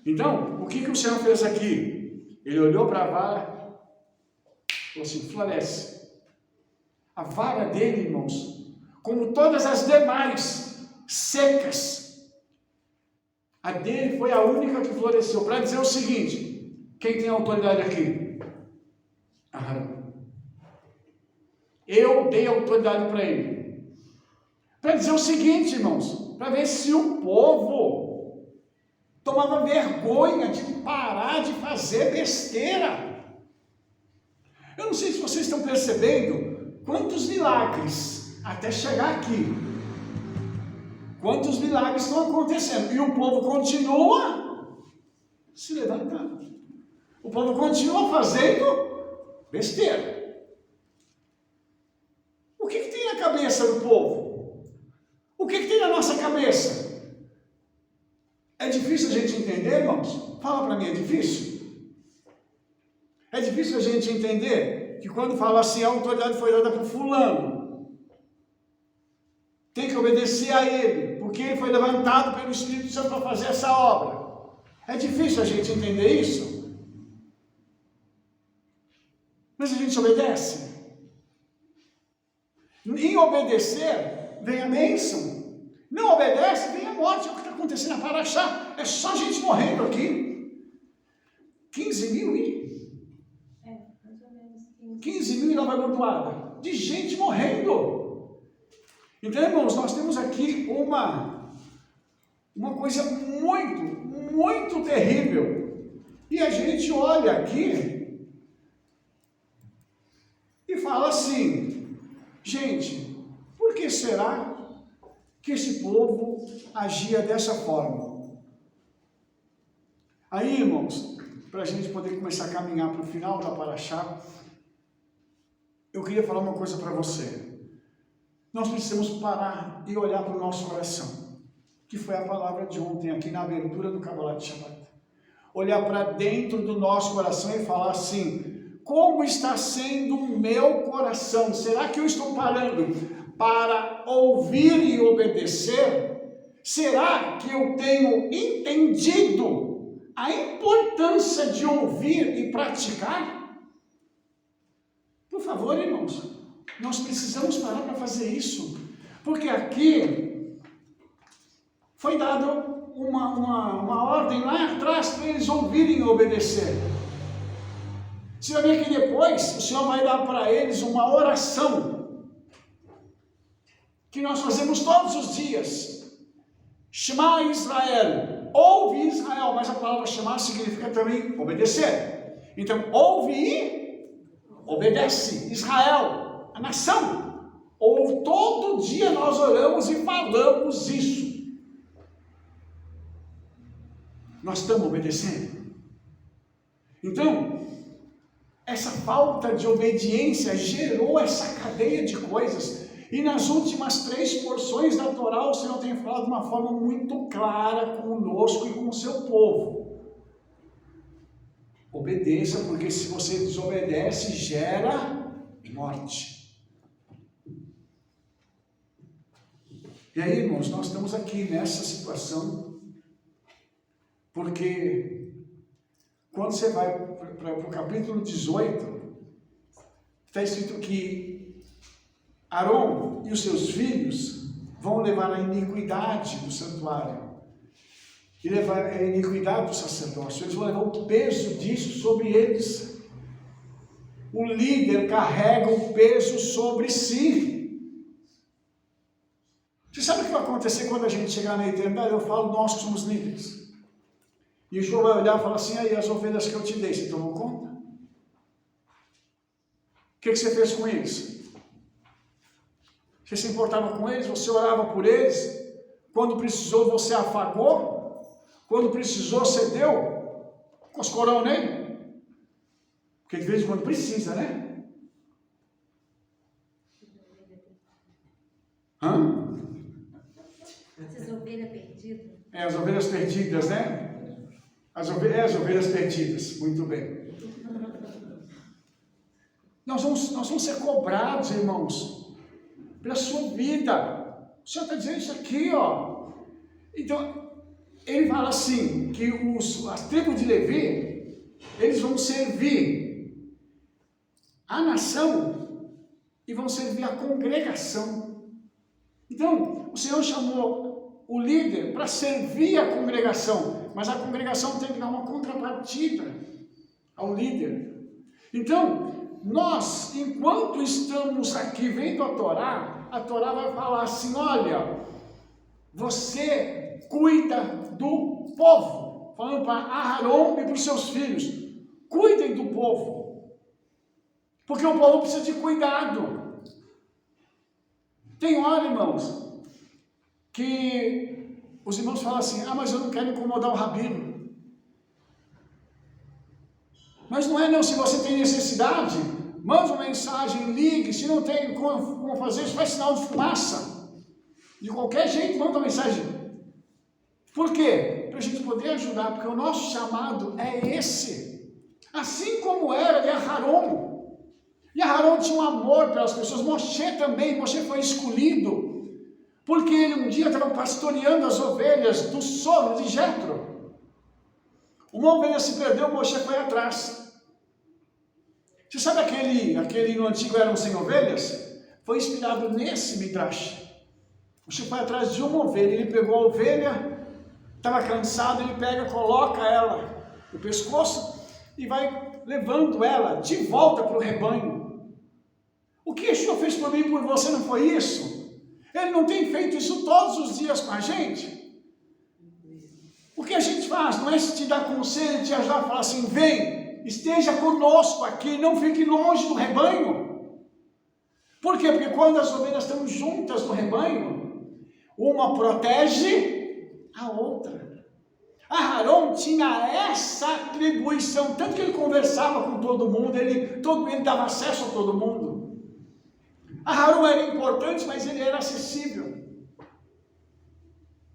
Então, o que o Senhor fez aqui? Ele olhou para a vara, falou assim, floresce. A vara dele, irmãos, como todas as demais, secas, a dele foi a única que floresceu, para dizer o seguinte, quem tem autoridade aqui? Aharon. Eu dei autoridade para ele. Para dizer o seguinte, irmãos, para ver se o povo tomava vergonha de parar de fazer besteira. Eu não sei se vocês estão percebendo quantos milagres até chegar aqui. Quantos milagres estão acontecendo. E o povo continua se levantando. O povo continua fazendo besteira. O que tem na cabeça do povo? O que tem na nossa cabeça? É difícil a gente entender, irmãos? Fala para mim, é difícil? É difícil a gente entender que quando fala assim, a autoridade foi dada para o fulano, tem que obedecer a ele, porque ele foi levantado pelo Espírito Santo para fazer essa obra. É difícil a gente entender isso? Mas a gente obedece. Em obedecer, vem a bênção. Não obedece, vem a morte. É o que está acontecendo na Paraxá. É só gente morrendo aqui. 15 mil e... mais ou menos 15 mil e Nova Gordoada. De gente morrendo. Então, irmãos, nós temos aqui uma coisa muito, muito terrível. E a gente olha aqui e fala assim, gente, por que será que esse povo agia dessa forma? Aí, irmãos, para a gente poder começar a caminhar para o final da Paraxá, eu queria falar uma coisa para você. Nós precisamos parar e olhar para o nosso coração, que foi a palavra de ontem aqui na abertura do Kabbalat Shabbat. Olhar para dentro do nosso coração e falar assim, como está sendo o meu coração? Será que eu estou parando para ouvir e obedecer? Será que eu tenho entendido a importância de ouvir e praticar? Por favor, irmãos, nós precisamos parar para fazer isso, porque aqui foi dado uma ordem lá atrás para eles ouvirem e obedecer. Você vai ver que depois o Senhor vai dar para eles uma oração que nós fazemos todos os dias. Shema Israel, ouve Israel, mas a palavra Shema significa também obedecer. Então, ouve e obedece, Israel, a nação. Ou todo dia nós oramos e falamos isso. Nós estamos obedecendo. Então, essa falta de obediência gerou essa cadeia de coisas. E nas últimas 3 porções da Torá, o Senhor tem falado de uma forma muito clara conosco e com o seu povo. Obedeça, porque se você desobedece, gera morte. E aí, irmãos, nós estamos aqui nessa situação, porque quando você vai para o capítulo 18, está escrito que Arão e os seus filhos vão levar a iniquidade do santuário e levar a iniquidade do sacerdócio. Eles vão levar o peso disso sobre eles. O líder carrega o peso sobre si. Você sabe o que vai acontecer quando a gente chegar na eternidade? Eu falo, nós que somos líderes. E o Senhor vai olhar e falar assim, aí as ovelhas que eu te dei, você tomou conta? O que você fez com eles? Você se importava com eles? Você orava por eles? Quando precisou, você afagou? Quando precisou, você deu? Coscorão nele? Porque de vez em quando precisa, né? Essas ovelhas perdidas. As ovelhas perdidas, né? As ovelhas perdidas, muito bem. Nós vamos ser cobrados, irmãos, pela sua vida. O Senhor está dizendo isso aqui, ó. Então, ele fala assim, que as tribos de Levi, eles vão servir a nação e vão servir a congregação. Então, o Senhor chamou o líder para servir a congregação, mas a congregação tem que dar uma contrapartida ao líder. Então, nós, enquanto estamos aqui vendo a Torá vai falar assim, olha, você cuida do povo, falando para Aarão e para os seus filhos, cuidem do povo, porque o povo precisa de cuidado. Tem hora, irmãos, que os irmãos falam assim, mas eu não quero incomodar o rabino. Mas não é não, se você tem necessidade, manda uma mensagem, ligue, se não tem como fazer isso, faz sinal de fumaça. De qualquer jeito, manda uma mensagem. Por quê? Para a gente poder ajudar, porque o nosso chamado é esse. Assim como era de Aharon. E Aharon tinha um amor pelas pessoas, Moshe também, Moshe foi escolhido. Porque ele um dia estava pastoreando as ovelhas do sogro de Jetro. Uma ovelha se perdeu, Moshe foi atrás. Você sabe aquele no antigo eram 100 ovelhas? Foi inspirado nesse Midrash. Moshe foi atrás de uma ovelha, ele pegou a ovelha, estava cansado, ele pega, coloca ela no pescoço e vai levando ela de volta para o rebanho. O que Yeshua fez por mim e por você não foi isso? Ele não tem feito isso todos os dias com a gente? O que a gente faz não é te dar conselho, te ajudar a falar assim, vem, esteja conosco aqui, não fique longe do rebanho. Por quê? Porque quando as ovelhas estão juntas no rebanho, uma protege a outra. Aharon tinha essa atribuição, tanto que ele conversava com todo mundo, ele dava acesso a todo mundo. Aharon era importante, mas ele era acessível.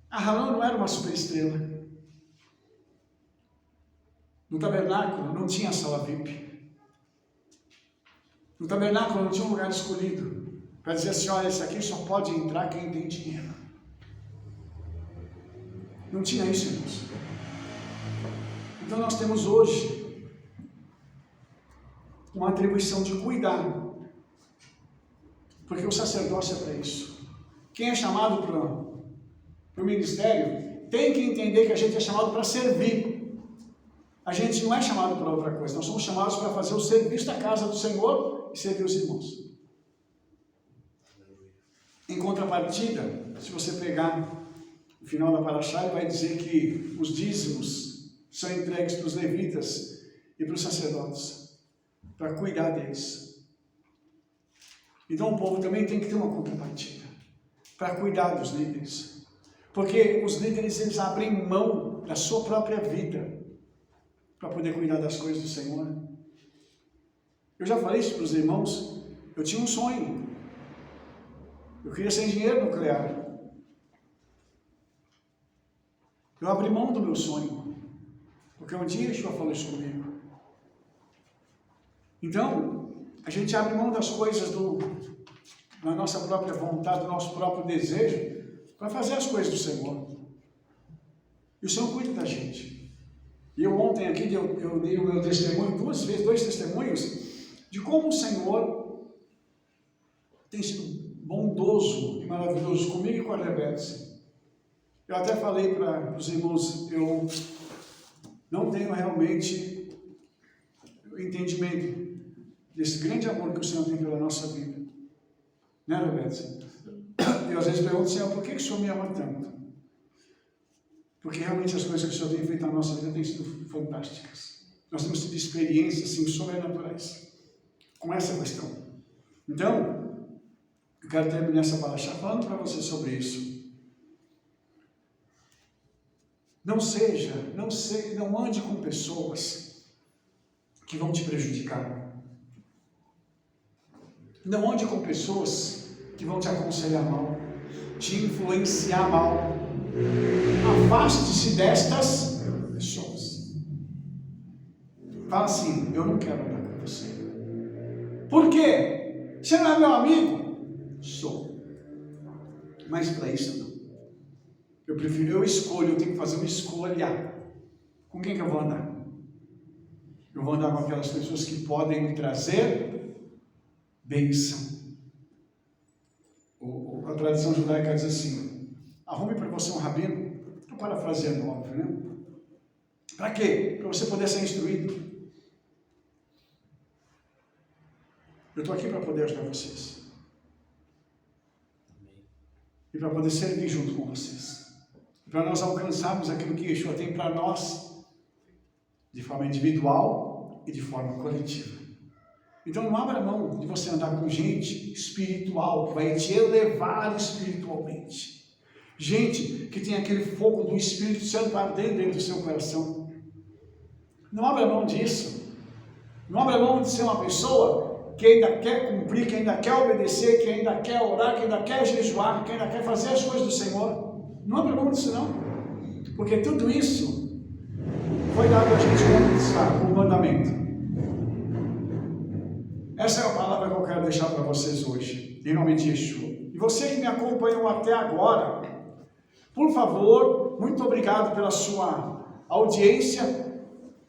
Aharon não era uma superestrela. No tabernáculo não tinha sala VIP. No tabernáculo não tinha um lugar escolhido para dizer assim, olha, esse aqui só pode entrar quem tem dinheiro. Não tinha isso, irmãos. Então nós temos hoje uma atribuição de cuidar, porque o sacerdócio é para isso. Quem é chamado para o ministério tem que entender que a gente é chamado para servir. A gente não é chamado para outra coisa, nós somos chamados para fazer o serviço da casa do Senhor e servir os irmãos. Em contrapartida, se você pegar o final da Parashá, ele vai dizer que os dízimos são entregues para os levitas e para os sacerdotes, para cuidar deles. Então o povo também tem que ter uma contrapartida, para cuidar dos líderes. Porque os líderes, eles abrem mão da sua própria vida, para poder cuidar das coisas do Senhor. Eu já falei isso para os irmãos, eu tinha um sonho. Eu queria ser engenheiro nuclear. Eu abri mão do meu sonho, porque um dia Yeshua falou isso comigo. Então, a gente abre mão das coisas na nossa própria vontade, do nosso próprio desejo, para fazer as coisas do Senhor. E o Senhor cuida da gente. E eu ontem aqui, eu dei o meu testemunho, dois testemunhos, de como o Senhor tem sido bondoso e maravilhoso comigo e com a Rebeca. Eu até falei para os irmãos, eu não tenho realmente o entendimento desse grande amor que o Senhor tem pela nossa vida. Né, Rebeca? Eu às vezes pergunto, Senhor, por que o Senhor me ama tanto? Porque realmente as coisas que o Senhor tem feito na nossa vida têm sido fantásticas. Nós temos tido experiências assim, sobrenaturais com essa questão. Então, eu quero terminar essa palestra falando para você sobre isso. Não ande com pessoas que vão te prejudicar. Não ande com pessoas que vão te aconselhar mal, te influenciar mal. Afaste-se destas pessoas. Fala assim, eu não quero andar com você. Por quê? Você não é meu amigo? Sou. Mas para isso não. Eu escolho, eu tenho que fazer uma escolha. Com quem que eu vou andar? Eu vou andar com aquelas pessoas que podem me trazer bênção. A tradição judaica diz assim, arrume para você um rabino, estou parafraseando, óbvio, né? Para quê? Para você poder ser instruído. Eu estou aqui para poder ajudar vocês. E para poder servir junto com vocês. Para nós alcançarmos aquilo que Yeshua tem para nós, de forma individual e de forma coletiva. Então não abra mão de você andar com gente espiritual, que vai te elevar espiritualmente. Gente que tem aquele fogo do Espírito Santo ardendo dentro do seu coração. Não abra mão disso. Não abre mão de ser uma pessoa que ainda quer cumprir, que ainda quer obedecer, que ainda quer orar, que ainda quer jejuar, que ainda quer fazer as coisas do Senhor. Não abre mão disso não. Porque tudo isso foi dado a gente como mandamento. Essa é a palavra que eu quero deixar para vocês hoje, em nome de Yeshua. E você que me acompanhou até agora, por favor, muito obrigado pela sua audiência.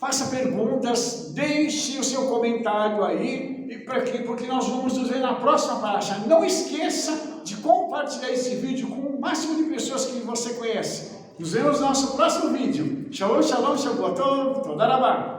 Faça perguntas, deixe o seu comentário aí, porque nós vamos nos ver na próxima paraxá. Não esqueça de compartilhar esse vídeo com o máximo de pessoas que você conhece. Nos vemos no nosso próximo vídeo. Shalom, shalom, shavuot tov, toda rabá.